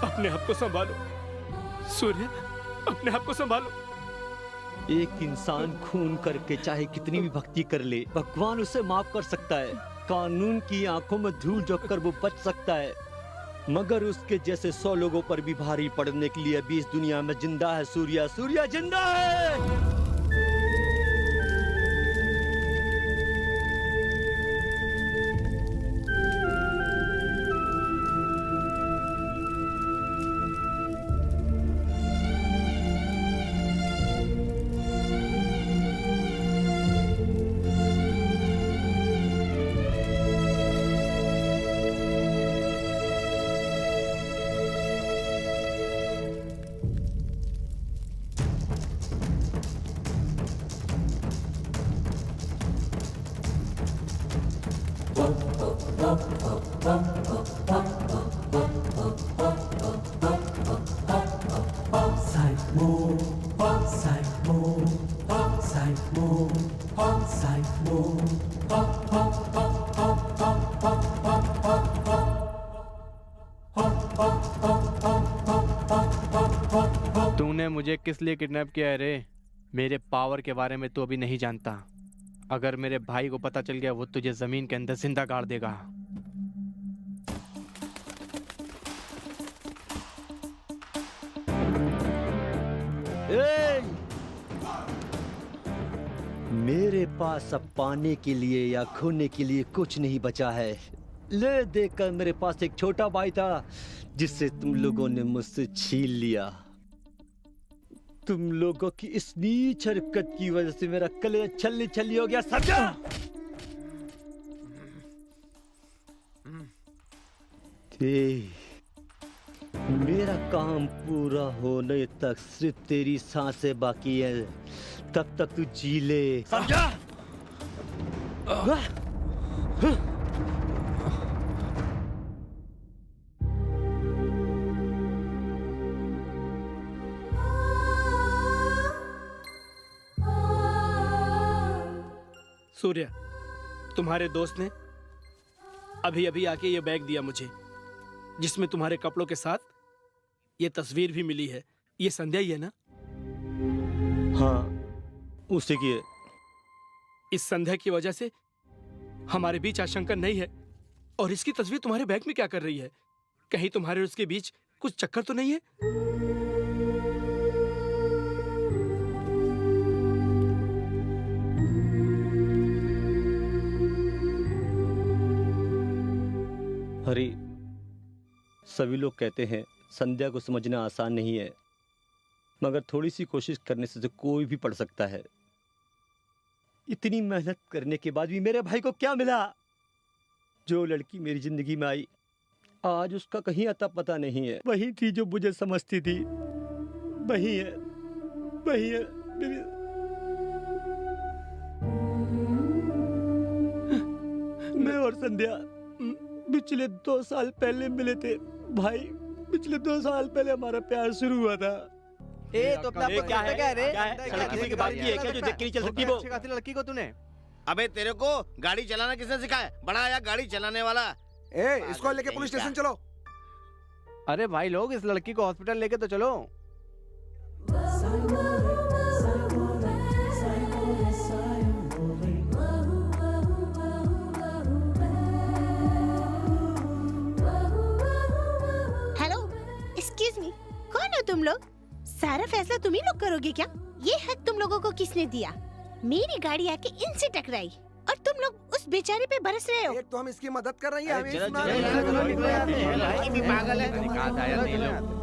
अपने आप को संभालो सूर्य, अपने आप को संभालो। एक इंसान खून करके चाहे कितनी भी भक्ति कर ले, भगवान उसे माफ कर सकता है। कानून की आंखों में धूल झोंक कर वो बच सकता है, मगर उसके जैसे 100 लोगों पर भी भारी पड़ने के लिए अभी इस दुनिया में जिंदा है सूर्या। सूर्या जिंदा है। तूने मुझे किस लिए किडनैप किया है रे? मेरे पावर के बारे में तू अभी नहीं जानता। अगर मेरे भाई को पता चल गया, वो तुझे जमीन के अंदर जिंदा गाड़ देगा। मेरे पास अब पाने के लिए या खोने के लिए कुछ नहीं बचा है। ले देखकर मेरे पास एक छोटा भाई था जिसे तुम लोगों ने मुझसे छीन लिया। तुम लोगों की इस नीच हरकत की वजह से मेरा कलेजा छल्ली छल्ली हो गया, समझा? मेरा काम पूरा होने तक सिर्फ तेरी सांसें बाकी है, तब तक तू जी ले, समझा? सूर्या, तुम्हारे दोस्त ने अभी अभी आके ये बैग दिया मुझे, जिसमें तुम्हारे कपड़ों के साथ ये तस्वीर भी मिली है। ये संध्या ही है ना? हाँ, उसी की है। इस संध्या की वजह से हमारे बीच आज शंकर नहीं है, और इसकी तस्वीर तुम्हारे बैग में क्या कर रही है? कहीं तुम्हारे और उसके बीच कुछ चक्कर तो नहीं है? हरी, सभी लोग कहते हैं संध्या को समझना आसान नहीं है, मगर थोड़ी सी कोशिश करने से कोई भी पढ़ सकता है। इतनी मेहनत करने के बाद भी मेरे भाई को क्या मिला? जो लड़की मेरी जिंदगी में आई, आज उसका कहीं अता पता नहीं है। वही थी जो मुझे समझती थी, वही है, वही है मेरी। मैं और संध्या पिछले 2 साल पहले मिले थे भाई। पिछले 2 साल पहले हमारा प्यार शुरू हुआ था। तो क्या है रे? सड़क किसी की बात की है क्या जो देख के नहीं चल सकती? वो अच्छी खासी लड़की को तूने? अबे तेरे को गाड़ी चलाना किसने सिखाया? बड़ा आया गाड़ी चलाने वाला। इसको लेके पुलिस स्टेशन चलो। अरे भाई लोग, इस लड़की को हॉस्पिटल लेके तो चलो। तुम लोग? सारा फैसला तुम ही लोग करोगे क्या? ये हक तुम लोगों को किसने दिया? मेरी गाड़ी आके इनसे टकराई और तुम लोग उस बेचारे पे बरस रहे हो। एक तो हम इसकी मदद कर रही हैं, पागल है।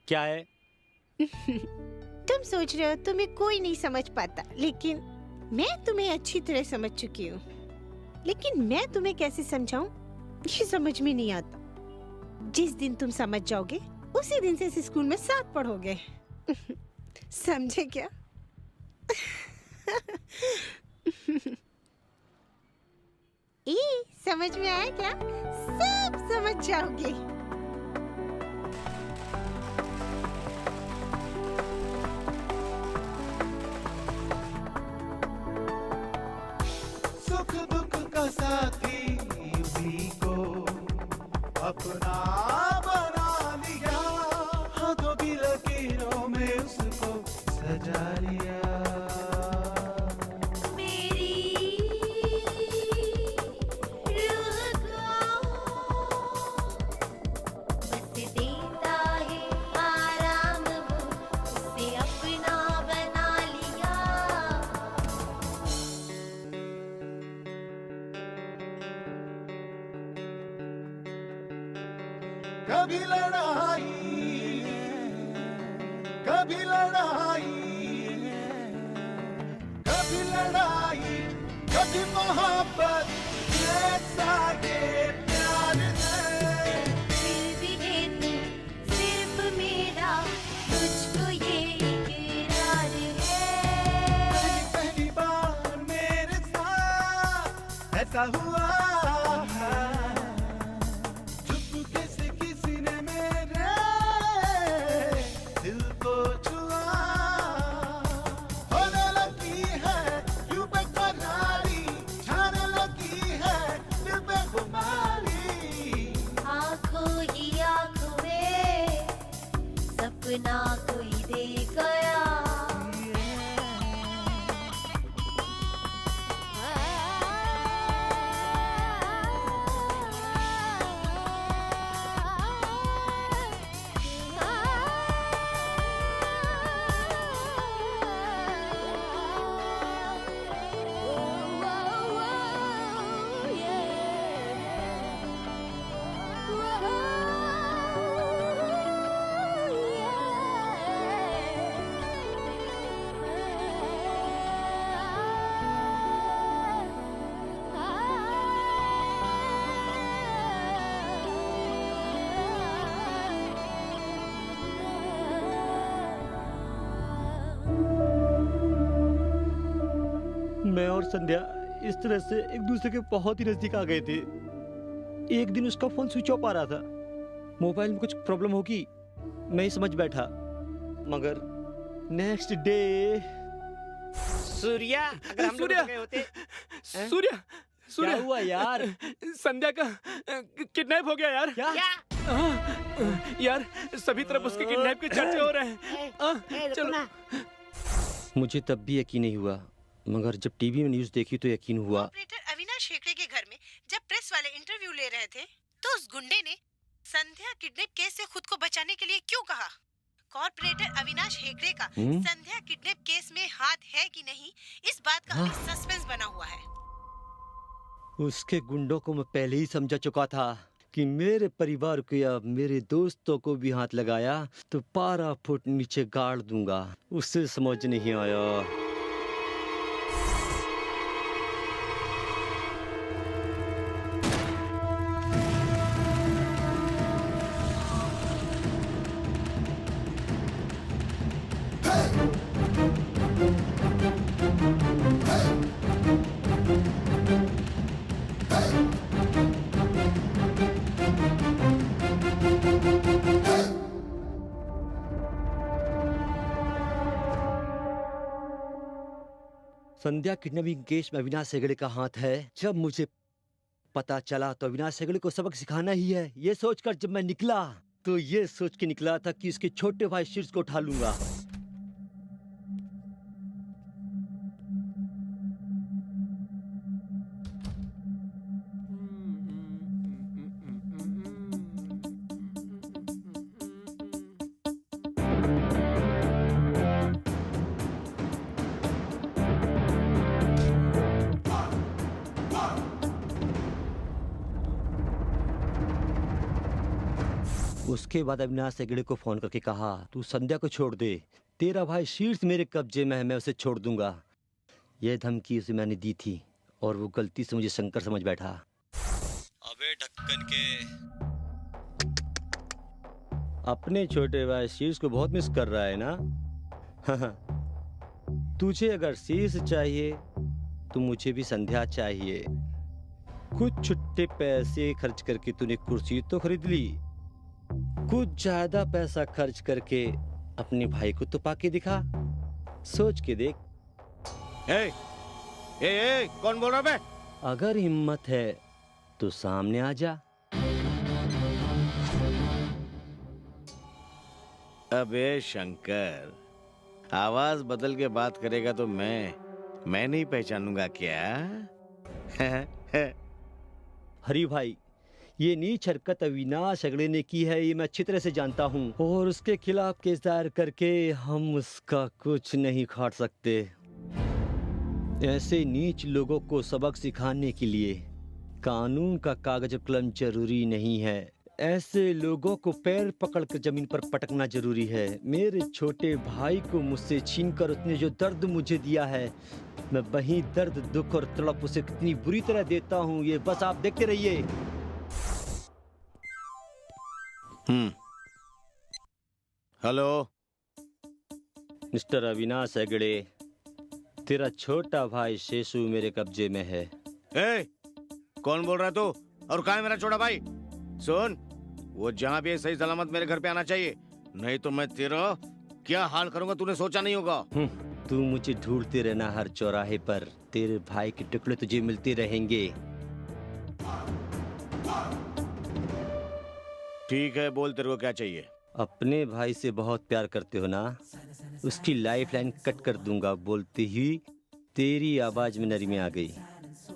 क्या है? तुम सोच रहे हो तुम्हें कोई नहीं समझ पाता, लेकिन मैं तुम्हें अच्छी तरह समझ चुकी हूँ। लेकिन मैं तुम्हें कैसे समझाऊं ये समझ में नहीं आता। जिस दिन तुम समझ जाओगे उसी दिन से इस स्कूल में साथ पढ़ोगे। समझे क्या? समझ में आया क्या? सब समझ जाओगे। सुख दुख का साथी उसी को अपना बना लिया, हाथों की लकीरों में उसको सजा लिया। कभी लड़ाई कभी लड़ाई कभी लड़ाई कभी मोहब्बत, ऐसा ये प्यार है। फिर भी है तू सिर्फ मेरा, तुझको ये इकरार है। पहली बार मेरे साथ ऐसा हुआ है, ना कोई दे गया। संध्या इस तरह से एक दूसरे के बहुत ही नजदीक आ गए थे। एक दिन उसका फोन स्विच ऑफ आ रहा था, मोबाइल में कुछ प्रॉब्लम होगी मैं ही समझ बैठा, मगर नेक्स्ट डे सूर्या, अगर हम लोग गए होते। सूर्या, क्या हुआ यार? संध्या का किडनैप हो गया यार। क्या? यार सभी तरफ उसके किडनैप के चर्चे हो रहे हैं। चलो। मुझे तब भी यकीन नहीं हुआ, मगर जब टीवी में न्यूज़ देखी तो यकीन हुआ। ऑपरेटर अविनाश हेगड़े के घर में जब प्रेस वाले इंटरव्यू ले रहे थे तो उस गुंडे ने संध्या किडनैप केस से खुद को बचाने के लिए क्यों कहा? कॉर्पोरेटर अविनाश हेगड़े का संध्या किडनैप केस में हाथ है कि नहीं, इस बात का अभी सस्पेंस बना हुआ है। उसके गुंडों को मैं पहले ही समझा चुका था कि मेरे परिवार को या मेरे दोस्तों को भी हाथ लगाया तो 12 फुट नीचे गाड़ दूंगा। उससे समझ नहीं आया। संध्या किडनैपिंग केस में अविनाश हेगड़े का हाथ है। जब मुझे पता चला तो अविनाश हेगड़े को सबक सिखाना ही है। ये सोचकर जब मैं निकला तो ये सोच के निकला था कि उसके छोटे भाई शीर्ष को उठा लूंगा। उसके बाद अविनाश हेगड़े को फोन करके कहा, तू संध्या को छोड़ दे, तेरा भाई शीर्ष मेरे कब्जे में है, मैं उसे छोड़ दूंगा। यह धमकी उसे मैंने दी थी और वो गलती से मुझे शंकर समझ बैठा। अबे ढक्कन के, अपने छोटे भाई शीर्ष को बहुत मिस कर रहा है ना? तुझे अगर शीर्ष चाहिए तो मुझे भी संध्या चाहिए। कुछ छुट्टे पैसे खर्च करके तूने कुर्सी तो खरीद ली, कुछ ज्यादा पैसा खर्च करके अपने भाई को तो पाके दिखा। सोच के देख। कौन बोल रहा बे? अगर हिम्मत है तो सामने आ जा। अबे शंकर, आवाज बदल के बात करेगा तो मैं नहीं पहचानूंगा क्या? हरी भाई, ये नीच हरकत अविनाश हेगड़े ने की है, ये मैं अच्छी तरह से जानता हूँ, और उसके खिलाफ केस दायर करके हम उसका कुछ नहीं खाट सकते। ऐसे नीच लोगों को सबक सिखाने के लिए कानून का कागज और कलम जरूरी नहीं है, ऐसे लोगों को पैर पकड़कर जमीन पर पटकना जरूरी है। मेरे छोटे भाई को मुझसे छीनकर उसने जो दर्द मुझे दिया है, मैं वही दर्द, दुख और तड़प उसे कितनी बुरी तरह देता हूँ, ये बस आप देखते रहिए। हेलो मिस्टर अविनाश हेगड़े, तेरा छोटा भाई शेषु मेरे कब्जे में है। कौन बोल रहा है तू? और कहाँ है मेरा छोटा भाई? सुन, वो जहाँ भी है सही सलामत मेरे घर पे आना चाहिए, नहीं तो मैं तेरा क्या हाल करूंगा तूने सोचा नहीं होगा। तू मुझे ढूंढते रहना हर चौराहे पर, तेरे भाई के टुकड़े तुझे मिलते रहेंगे। ठीक है, बोल तेरे को क्या चाहिए। अपने भाई से बहुत प्यार करते हो ना? उसकी लाइफ लाइन कट कर दूंगा बोलते ही तेरी आवाज में नरमी आ गई।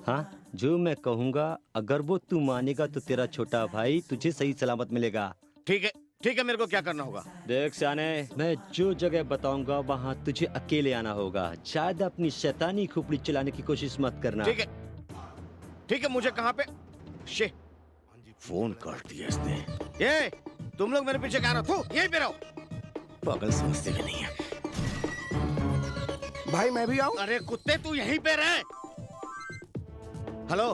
हाँ, जो मैं कहूँगा अगर वो तू मानेगा तो तेरा छोटा भाई तुझे सही सलामत मिलेगा। ठीक है, मेरे को क्या करना होगा? देख सियाने, मैं जो जगह बताऊंगा वहाँ तुझे अकेले आना होगा। शायद अपनी शैतानी खोपड़ी चलाने की कोशिश मत करना। ठीक है, मुझे कहाँ पे? फोन कर दिया इसने। ये तुम लोग मेरे पीछे क्या रहो? यहीं पे रहो। पागल समझते भी नहीं है। भाई मैं भी आऊं? अरे कुत्ते, तू यहीं पे रह। हेलो,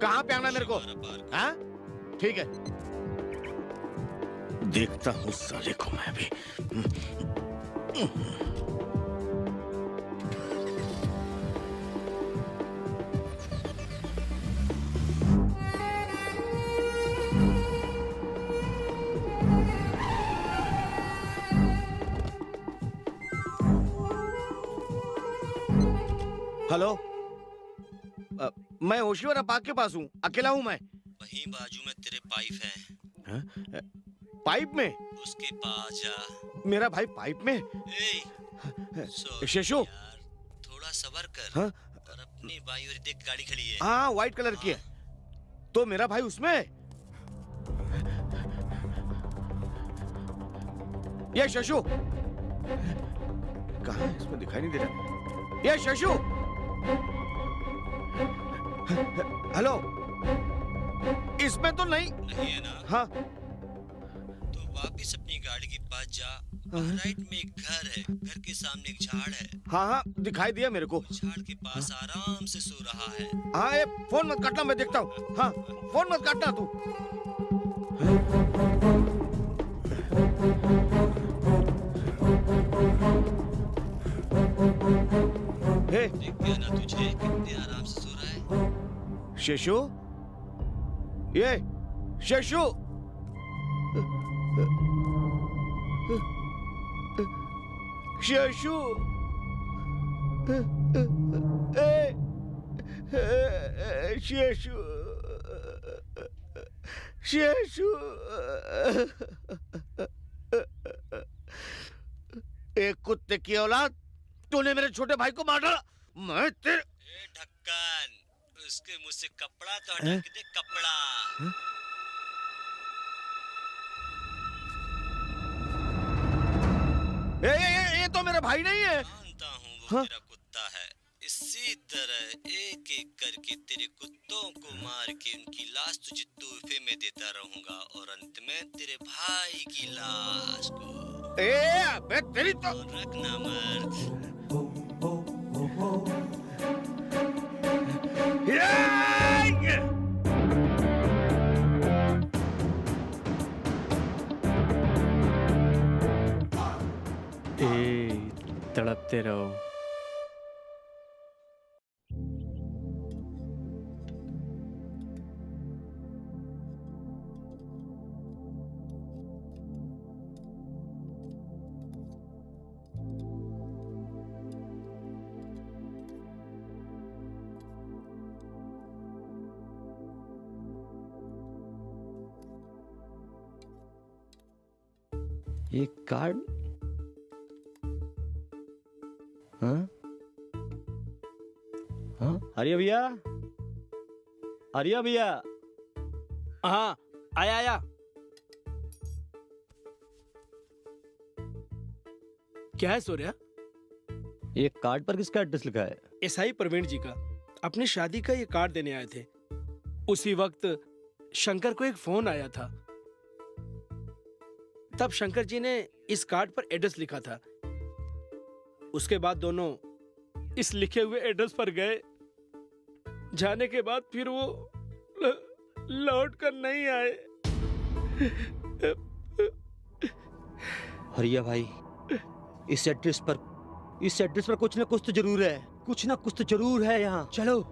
कहाँ पे आना मेरे को? हाँ, ठीक है, देखता हूँ साले को मैं भी। हेलो, मैं होशियार पार्क के पास हूँ, अकेला हूँ मैं। वहीं बाजू में तेरे पाइप है। पाइप में? उसके पास जा। मेरा भाई पाइप में? शेषु, थोड़ा सब्र कर। हाँ? और अपनी बाई और देख गाड़ी खड़ी है। हाँ, व्हाइट कलर की है। तो मेरा भाई उसमें? ये शशु कहाँ है? इसमें दिखाई नहीं दे रहा। ये शशु, हेलो, इसमें तो नहीं है ना? हाँ, तो वापिस अपनी गाड़ी के पास जा। राइट में एक घर है, घर के सामने एक झाड़ है। हाँ हाँ, दिखाई दिया मेरे को। झाड़ के पास आराम से सो रहा है। हाँ, ये फोन मत काटना, मैं देखता हूँ। हाँ, फोन मत काटना तू। हे, देख गया ना तुझे, कितने आराम से सो रहा है। शेषु, ये शेषु, शेषु, शेषु, शेषु, एक कुत्ते की औलाद, तूने मेरे छोटे भाई को मार डाला। मैं तेरे ढक्कन, उसके मुंह से कपड़ा तो हटा के देख, कपड़ा। ये तो मेरा भाई नहीं है। जानता हूँ वो तेरा कुत्ता है। इसी तरह एक एक करके तेरे कुत्तों को मार के उनकी लाश तुझे तोहफे में देता रहूंगा, और अंत में तेरे भाई की लाश को। अबे तेरी तो रखना मर्द। तड़पते रहो। एक कार्ड? हाँ? हाँ? आर्या भैया, आर्या भैया। हाँ, आया आया। क्या है सूर्या? एक कार्ड पर किसका एड्रेस लिखा है? एसआई प्रवीण जी का। अपनी शादी का ये कार्ड देने आए थे। उसी वक्त शंकर को एक फोन आया था। तब शंकर जी ने इस कार्ड पर एड्रेस लिखा था। उसके बाद दोनों इस लिखे हुए एड्रेस पर गए। जाने के बाद फिर वो लौट कर नहीं आए। हरिया भाई, इस एड्रेस पर कुछ ना कुछ तो जरूर है। कुछ ना कुछ तो जरूर है यहाँ। चलो।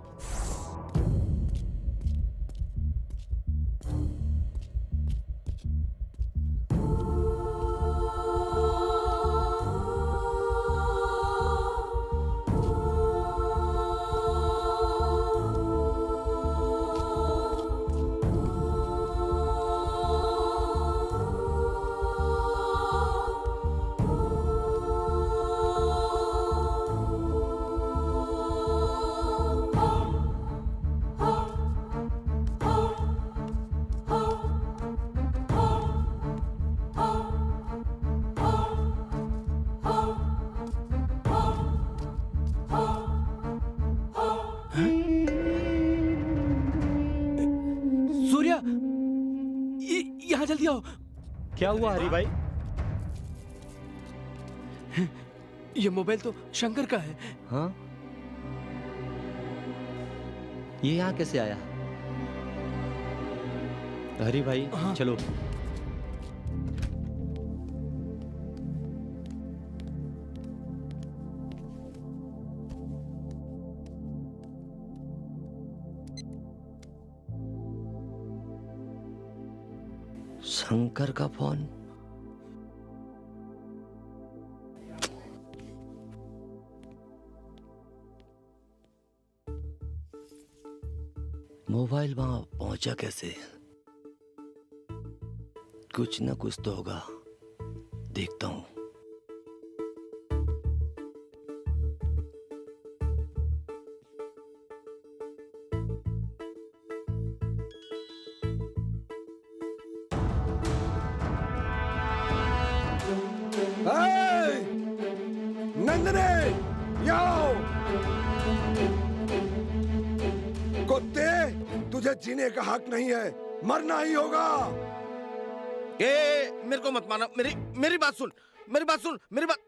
यहाँ जल्दी आओ। क्या हुआ हरी भाई? ये मोबाइल तो शंकर का है। हाँ? ये यहाँ कैसे आया? हरी भाई, हाँ। चलो। शंकर का फोन। मोबाइल वहां पहुंचा कैसे? कुछ ना कुछ तो होगा, देखता हूं। नंदनी, आओ। कुत्ते, तुझे जीने का हक नहीं है, मरना ही होगा। मेरे को मत मारना, मेरी बात सुन, मेरी बात सुन, मेरी बात।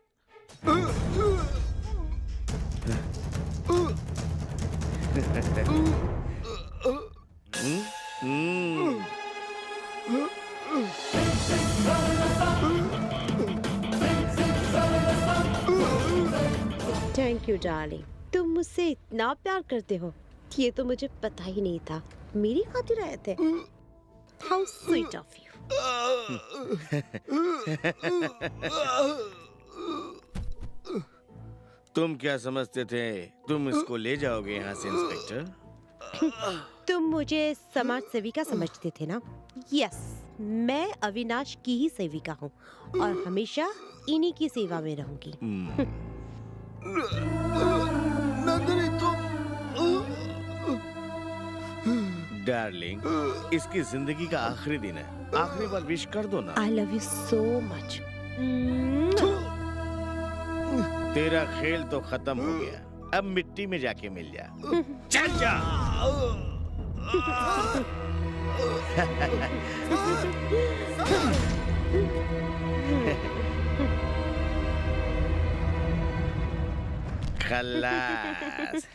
थैंक यू डार्लिंग, तुम मुझसे इतना प्यार करते हो, ये तो मुझे पता ही नहीं था। मेरी खातिर आए थे। How sweet of you. तुम क्या समझते थे तुम इसको ले जाओगे यहाँ से इंस्पेक्टर? तुम मुझे समाज सेविका समझते थे ना? यस, मैं अविनाश की ही सेविका हूँ और हमेशा इन्हीं की सेवा में रहूंगी। नंदनी, तुम डार्लिंग, इसकी जिंदगी का आखिरी दिन है, आखिरी बार विश कर दो ना। I love you so much. तेरा खेल तो खत्म हो गया, अब मिट्टी में जाके मिल जा। चल जा। खल्लास।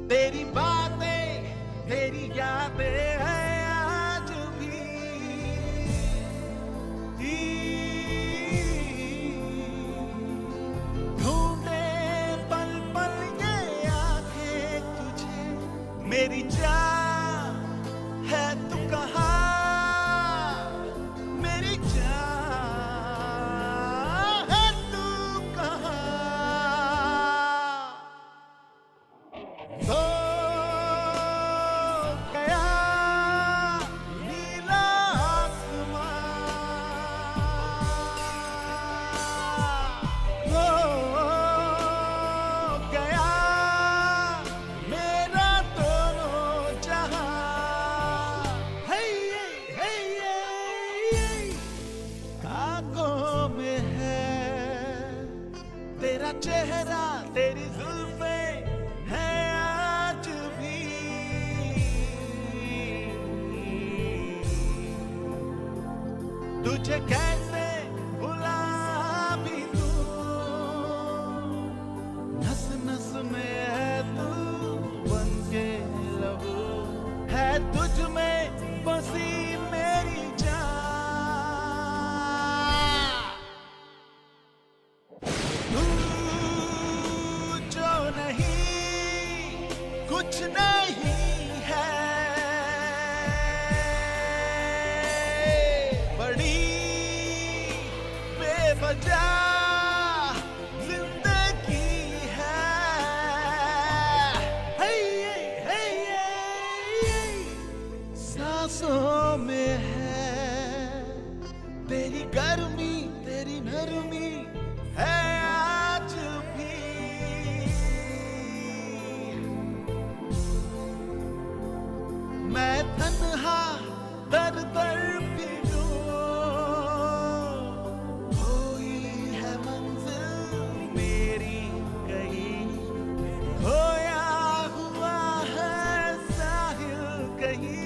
तेरी बातें, तेरी यादें हैं आज भी। ढूंढे पल पल ये आंखें तुझे, मेरी जान है तू कहाँ, मेरी जान है तू कहाँ। हो गया नीला आसमां, हो गया मेरा दोनों जहां। है आंखों में है तेरा चेहरा, तेरी जुल्फें है आज भी। तुझे कैसे भुला भी दूं, नस नस में है तू बनके लहू, है तुझ में बसी मेरी जान। तू जो नहीं कुछ नहीं है, बड़ी बेवजह जिंदगी है। सांसों में है तेरी गर्मी, तेरी नरमी है आज भी। मैं तन्हा दर दर फिरूं, कोई है मंजिल मेरी कहीं, खोया हुआ है साहिल कहीं।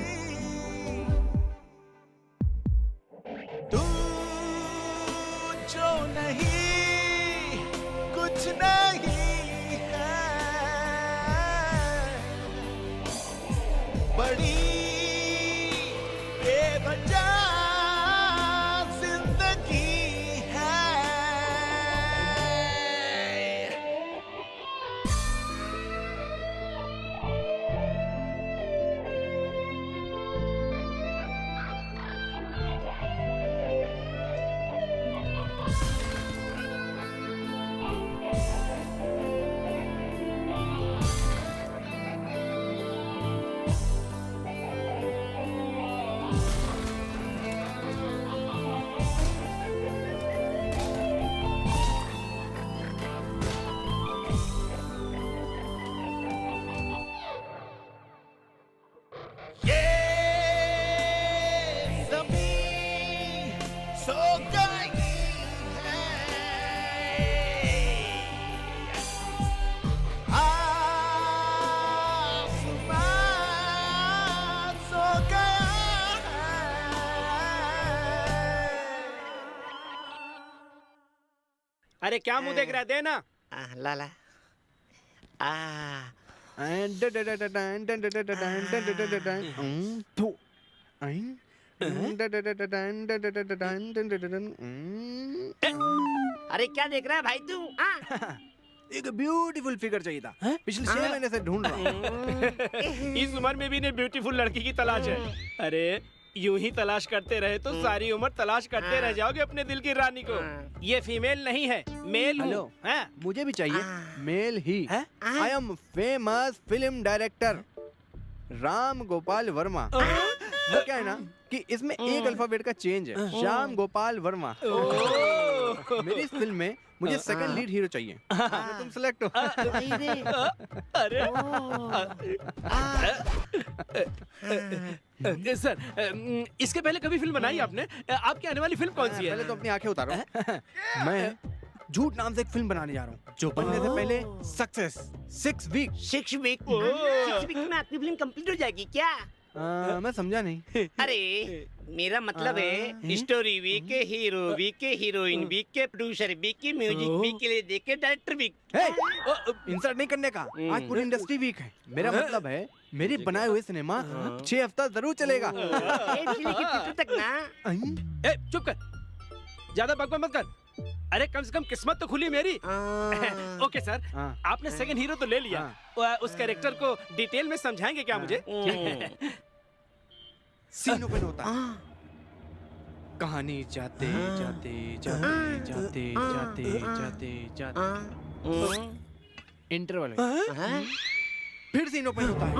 अरे क्या मुंह देख रहा है, दे ना। लाला अरे क्या देख रहा है भाई तू? एक ब्यूटीफुल फिगर चाहिए था, पिछले 6 महीने से ढूंढ रहा हूँ। इस उम्र में भी ने ब्यूटीफुल लड़की की तलाश है। अरे यूं ही तलाश करते रहे तो सारी उम्र तलाश करते रह जाओगे अपने दिल की रानी को। ये फीमेल नहीं है, मेल हूँ। हेलो, मुझे भी चाहिए मेल ही। I am famous film director Ram Gopal Varma. वो क्या है ना कि इसमें एक अल्फाबेट का चेंज है, श्याम गोपाल वर्मा। मेरी इस फिल्म में मुझे सेकंड लीड हीरो चाहिए। तुम सिलेक्ट हो। अरे सर, इसके पहले कभी फिल्म बनाई आपने? आपकी आने वाली फिल्म कौन सी है? पहले तो अपनी आंखें उतारो। मैं झूठ नाम से एक फिल्म बनाने जा रहा हूँ जो बनने से पहले सक्सेस 6 वीक। 6 वीक में आपकी फिल्म कंप्लीट हो जाएगी क्या? मैं समझा नहीं। अरे मेरा मतलब है स्टोरी वीक के, हीरो वीक के, हीरोइन वीक के, प्रोड्यूसर वीक के, म्यूजिक वीक के लिए देख के डायरेक्टर वीक। इंसर्ट नहीं करने का, आज पूरी इंडस्ट्री वीक है। मेरा मतलब है मेरी बनाए हुए सिनेमा 6 हफ्ता जरूर चलेगा। तक ना। चुप कर, ज्यादा बकवास मत कर। अरे कम से कम किस्मत तो खुली मेरी। ओके सर, आपने सेकंड हीरो तो ले लिया। उस कैरेक्टर को डिटेल में समझाएंगे क्या मुझे? सीन ओपन होता है, कहानी जाते जाते जाते जाते जाते जाते जाते इंटरवल फिर सीन ओपन होता है,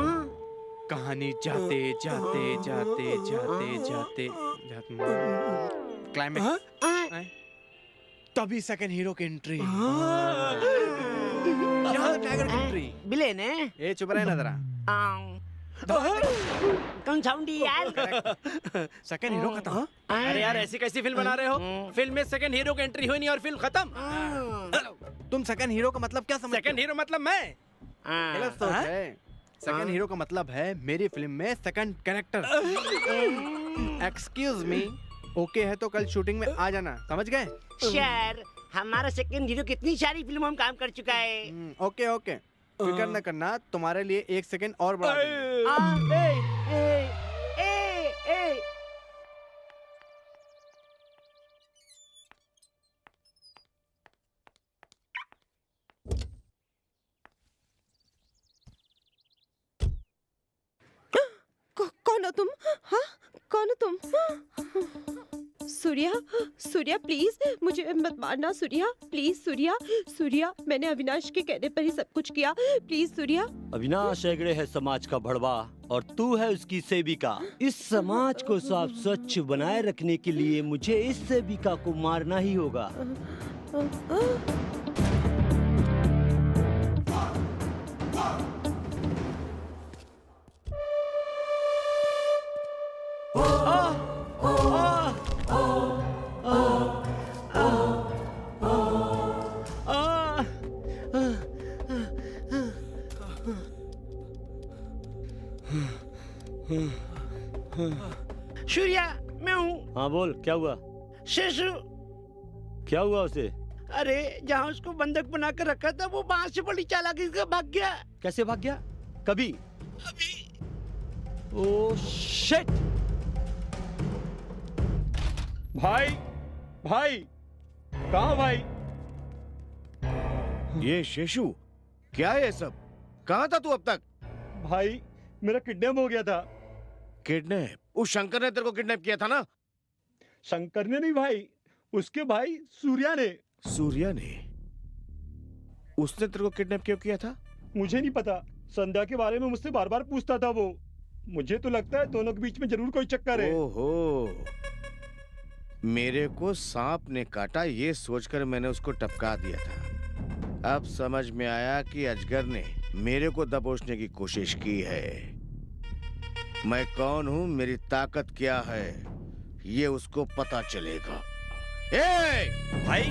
कहानी जाते जाते जाते जाते जाते जाते क्लाइमेक्स, तभी सेकंड हीरो की एंट्री। टाइगर की एंट्री। विलेन है। ए चुप रहे ना जरा। कौन साउंडी यार? सेकंड हीरो खत्म। अरे यार ऐसी कैसी फिल्म बना रहे हो? फिल्म में सेकंड हीरो की एंट्री हुई नहीं और फिल्म खत्म। तुम सेकंड हीरो का मतलब क्या समझते हो? सेकंड हीरो मतलब मैं। गलत सोच है। सेकंड हीरो का मतलब है मेरी फिल्म में second character. Excuse me, okay है तो कल शूटिंग में आ जाना, समझ गए? सर, हमारा सेकंड हीरो कितनी सारी फिल्मों में काम कर चुका है। ओके ओके, फिक्र न करना, तुम्हारे लिए 1 सेकंड और बढ़ा कौन हो तुम? हाँ, कौन हो तुम? सूर्या, सूर्या प्लीज मुझे मत मारना। सूर्या प्लीज, सूर्या, सूर्या मैंने अविनाश के कहने पर ही सब कुछ किया। प्लीज सूर्या। अविनाश हेगड़े है समाज का भड़वा और तू है उसकी सेविका। इस समाज को साफ स्वच्छ बनाए रखने के लिए मुझे इस सेविका को मारना ही होगा। सूर्या, मैं हूँ। हाँ बोल, क्या हुआ? शेषु। क्या हुआ उसे? अरे जहाँ उसको बंधक बना कर रखा था वो वहाँ से बड़ी चालाकी से भाग गया। कैसे भाग गया? कभी? अभी। Oh shit! भाई, भाई, कहाँ भाई? ये शेषु, क्या है ये सब? कहाँ था तू अब तक? भाई, मेरा किडनैप हो गया था। किडनैप? उस शंकर ने तेरे को किडनैप किया था ना? शंकर ने नहीं भाई, उसके भाई सूर्या ने। सूर्या ने? उसने तेरे को किडनैप क्यों किया था? मुझे नहीं पता, संध्या के बारे में मुझसे बार बार पूछता था वो। मुझे तो लगता है दोनों के बीच में जरूर कोई चक्कर है। ओहो, मेरे को सांप ने काटा ये सोचकर मैंने उसको टपका दिया था। अब समझ में आया कि अजगर ने मेरे को दबोचने की कोशिश की है। मैं कौन हूँ, मेरी ताकत क्या है, ये उसको पता चलेगा। ए! भाई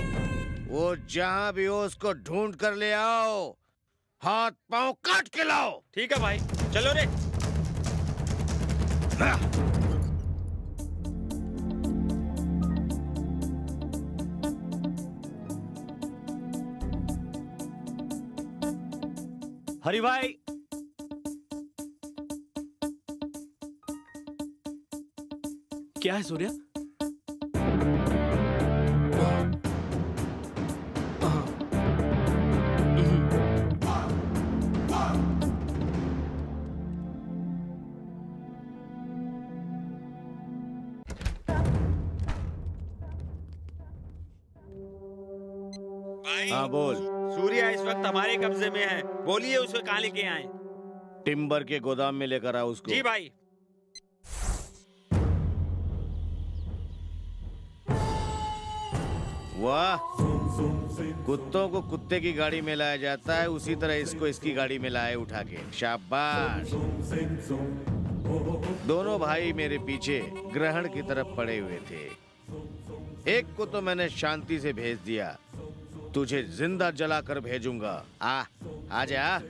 वो जहां भी हो उसको ढूंढ कर ले आओ, हाथ पांव काट के लाओ। ठीक है भाई, चलो रे। हरि भाई, क्या है सूर्या? हाँ बोल। सूर्या इस वक्त हमारे कब्जे में है, बोलिए उसे कहाँ लेके आए? टिम्बर के गोदाम में लेकर आओ उसको। जी भाई। वाह, कुत्तों को कुत्ते की गाड़ी में लाया जाता है, उसी तरह इसको इसकी गाड़ी में लाए उठा के। शाबाश। दोनों भाई मेरे पीछे ग्रहण की तरफ पड़े हुए थे। एक को तो मैंने शांति से भेज दिया, तुझे जिंदा जलाकर भेजूंगा। आजा,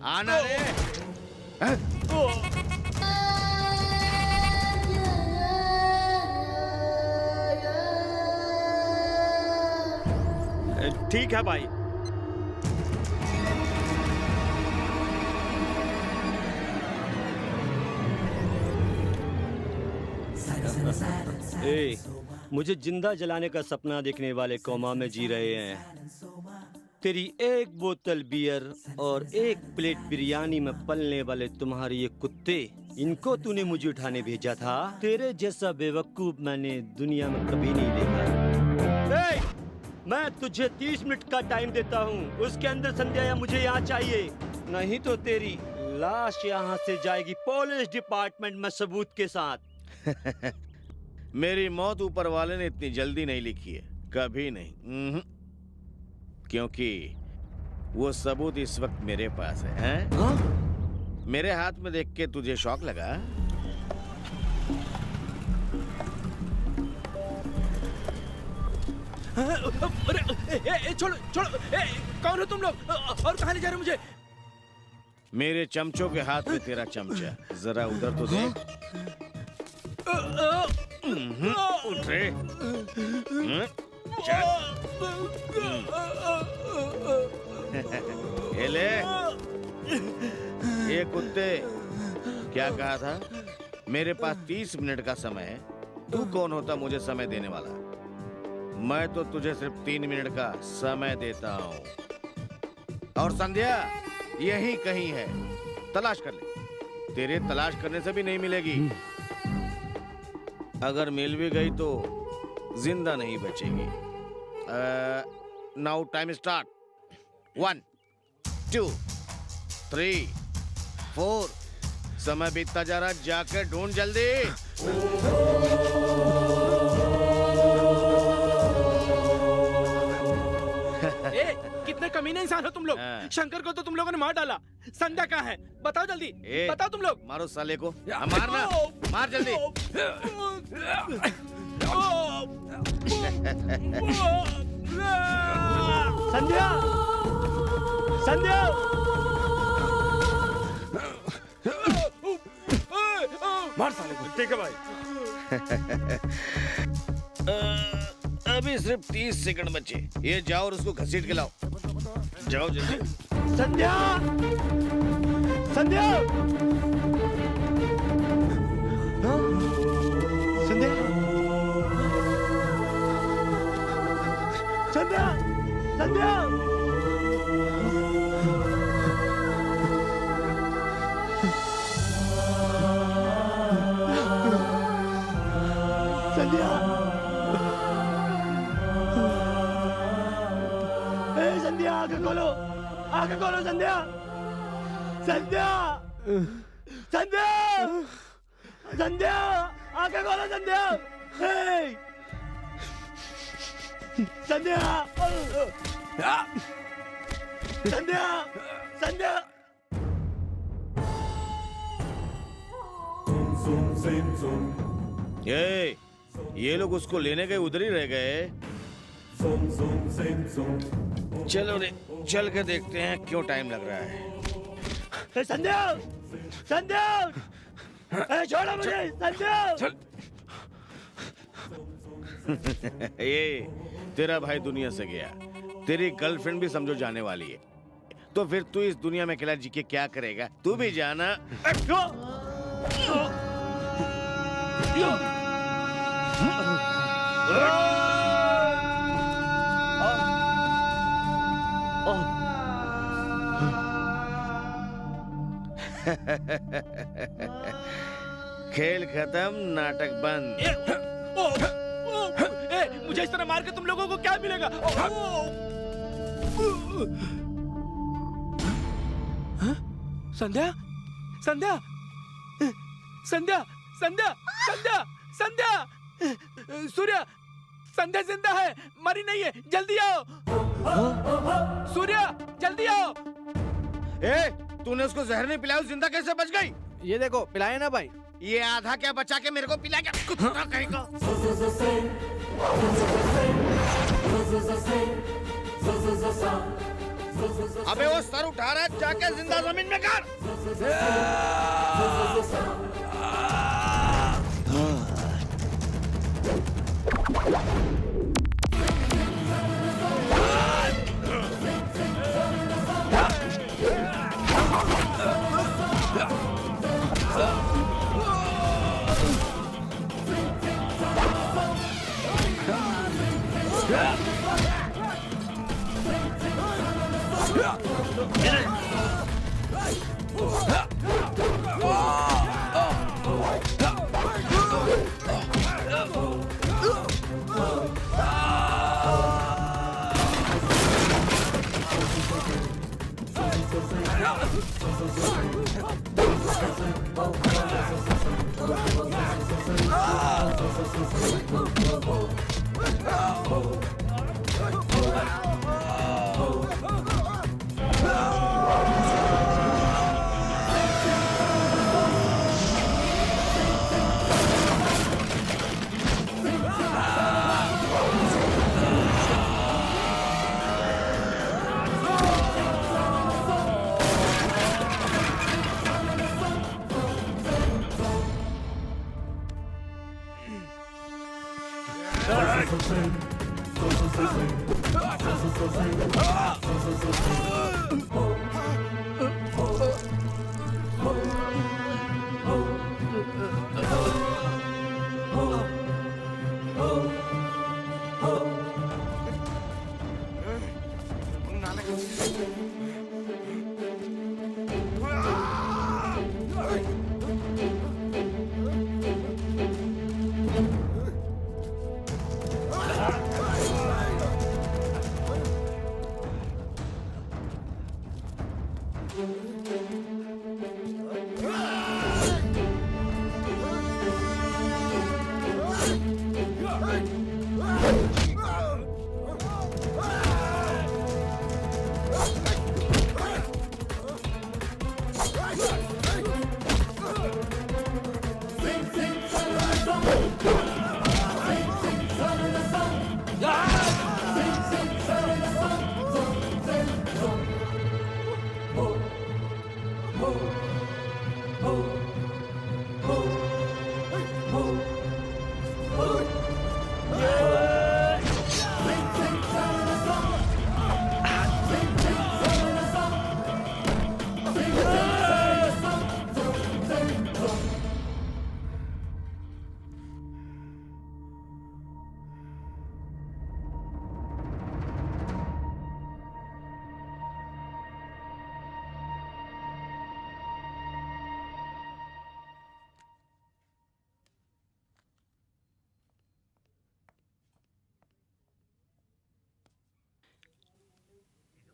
आना रे। ठीक है भाई। ए, मुझे जिंदा जलाने का सपना देखने वाले कौमा में जी रहे हैं। तेरी एक बोतल बियर और एक प्लेट बिरयानी में पलने वाले तुम्हारे ये कुत्ते, इनको तूने मुझे उठाने भेजा था। तेरे जैसा बेवकूफ मैंने दुनिया में कभी नहीं देखा। ए, मैं तुझे 30 मिनट का टाइम देता हूँ, उसके अंदर संध्या मुझे यहाँ चाहिए, नहीं तो तेरी लाश यहाँ से जाएगी पुलिस डिपार्टमेंट में सबूत के साथ। मेरी मौत ऊपर वाले ने इतनी जल्दी नहीं लिखी है, कभी नहीं। क्योंकि वो सबूत इस वक्त मेरे पास है, हैं? हाँ? मेरे हाथ में देख के तुझे शौक लगा? अरे छोड़ो छोड़ो, कौन हो तुम लोग और कहाँ ले जा रहे हो मुझे? मेरे चमचों के हाथ में तेरा चमचा, जरा उधर तो देख। उठ रे। ये ले। ये कुत्ते, क्या कहा था? मेरे पास 30 मिनट का समय है। तू कौन होता मुझे समय देने वाला? मैं तो तुझे सिर्फ 3 मिनट का समय देता हूँ। और संध्या यही कहीं है, तलाश कर ले। तेरे तलाश करने से भी नहीं मिलेगी। अगर मिल भी गई तो जिंदा नहीं बचेगी। Now time start. 1 2 3 4। समय बीतता जा रहा, जाकर ढूंढ जल्दी। कितने कमीने इंसान हो तुम लोग। शंकर को तो तुम लोगों ने मार डाला, संध्या कहाँ है? बताओ जल्दी, बताओ तुम लोग। मारो साले को। मारना, मार जल्दी। संध्या, संध्या। मार साले को। ठीक है भाई। अभी सिर्फ 30 सेकंड बचे। ये जाओ और उसको घसीट के लाओ। जाओ जल्दी। संध्या, संध्या, संध्या, संध्या, संध्या। संध्या, संध्या, आंखें खोलो, आंखें खोलो संध्या, संध्या, संध्या। संध्या, आंखें खोलो संध्या। हे! संध्या, संध्या, संध्या। ये लोग उसको लेने गए, उधर ही रह गए। चलो रे, चल के देखते हैं क्यों टाइम लग रहा है। संध्या, संध्या, छोड़ो मुझे, संध्या। ये तेरा भाई दुनिया से गया, तेरी गर्लफ्रेंड भी समझो जाने वाली है, तो फिर तू इस दुनिया में अकेला जी के क्या करेगा? तू भी जाना। खेल खत्म, नाटक बंद। मुझे इस तरह मार के तुम लोगों को क्या मिलेगा? संध्या, संध्या, संध्या, संध्या, संध्या, संध्या, सूर्या, संध्या जिंदा है, मरी नहीं है, जल्दी आओ। सूर्या, जल्दी आओ। तूने उसको जहर नहीं पिलाया, जिंदा कैसे बच गई? ये देखो, पिलाया ना भाई। ये आधा क्या बचा के मेरे को पिला क्या? कुत्ता कहेगा। अबे वो सर उठा रहा है, जाके जिंदा जमीन में कर।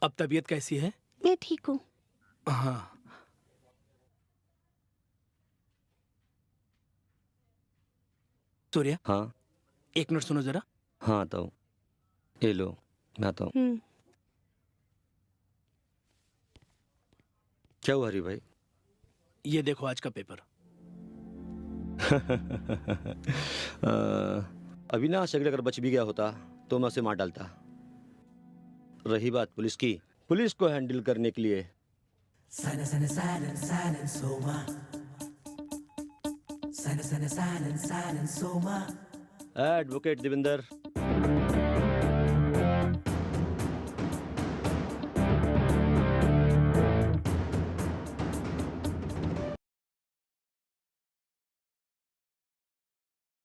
अब तबीयत कैसी है? मैं ठीक हूँ। हाँ। सूर्या, हाँ एक मिनट सुनो जरा। हाँ आता हूँ। ये लो मैं आता हूँ। क्या हुआ हरी भाई? ये देखो आज का पेपर। अभी ना शरीर अगर बच भी गया होता तो मैं उसे मार डालता। रही बात पुलिस की, पुलिस को हैंडल करने के लिए एडवोकेट देवेंद्र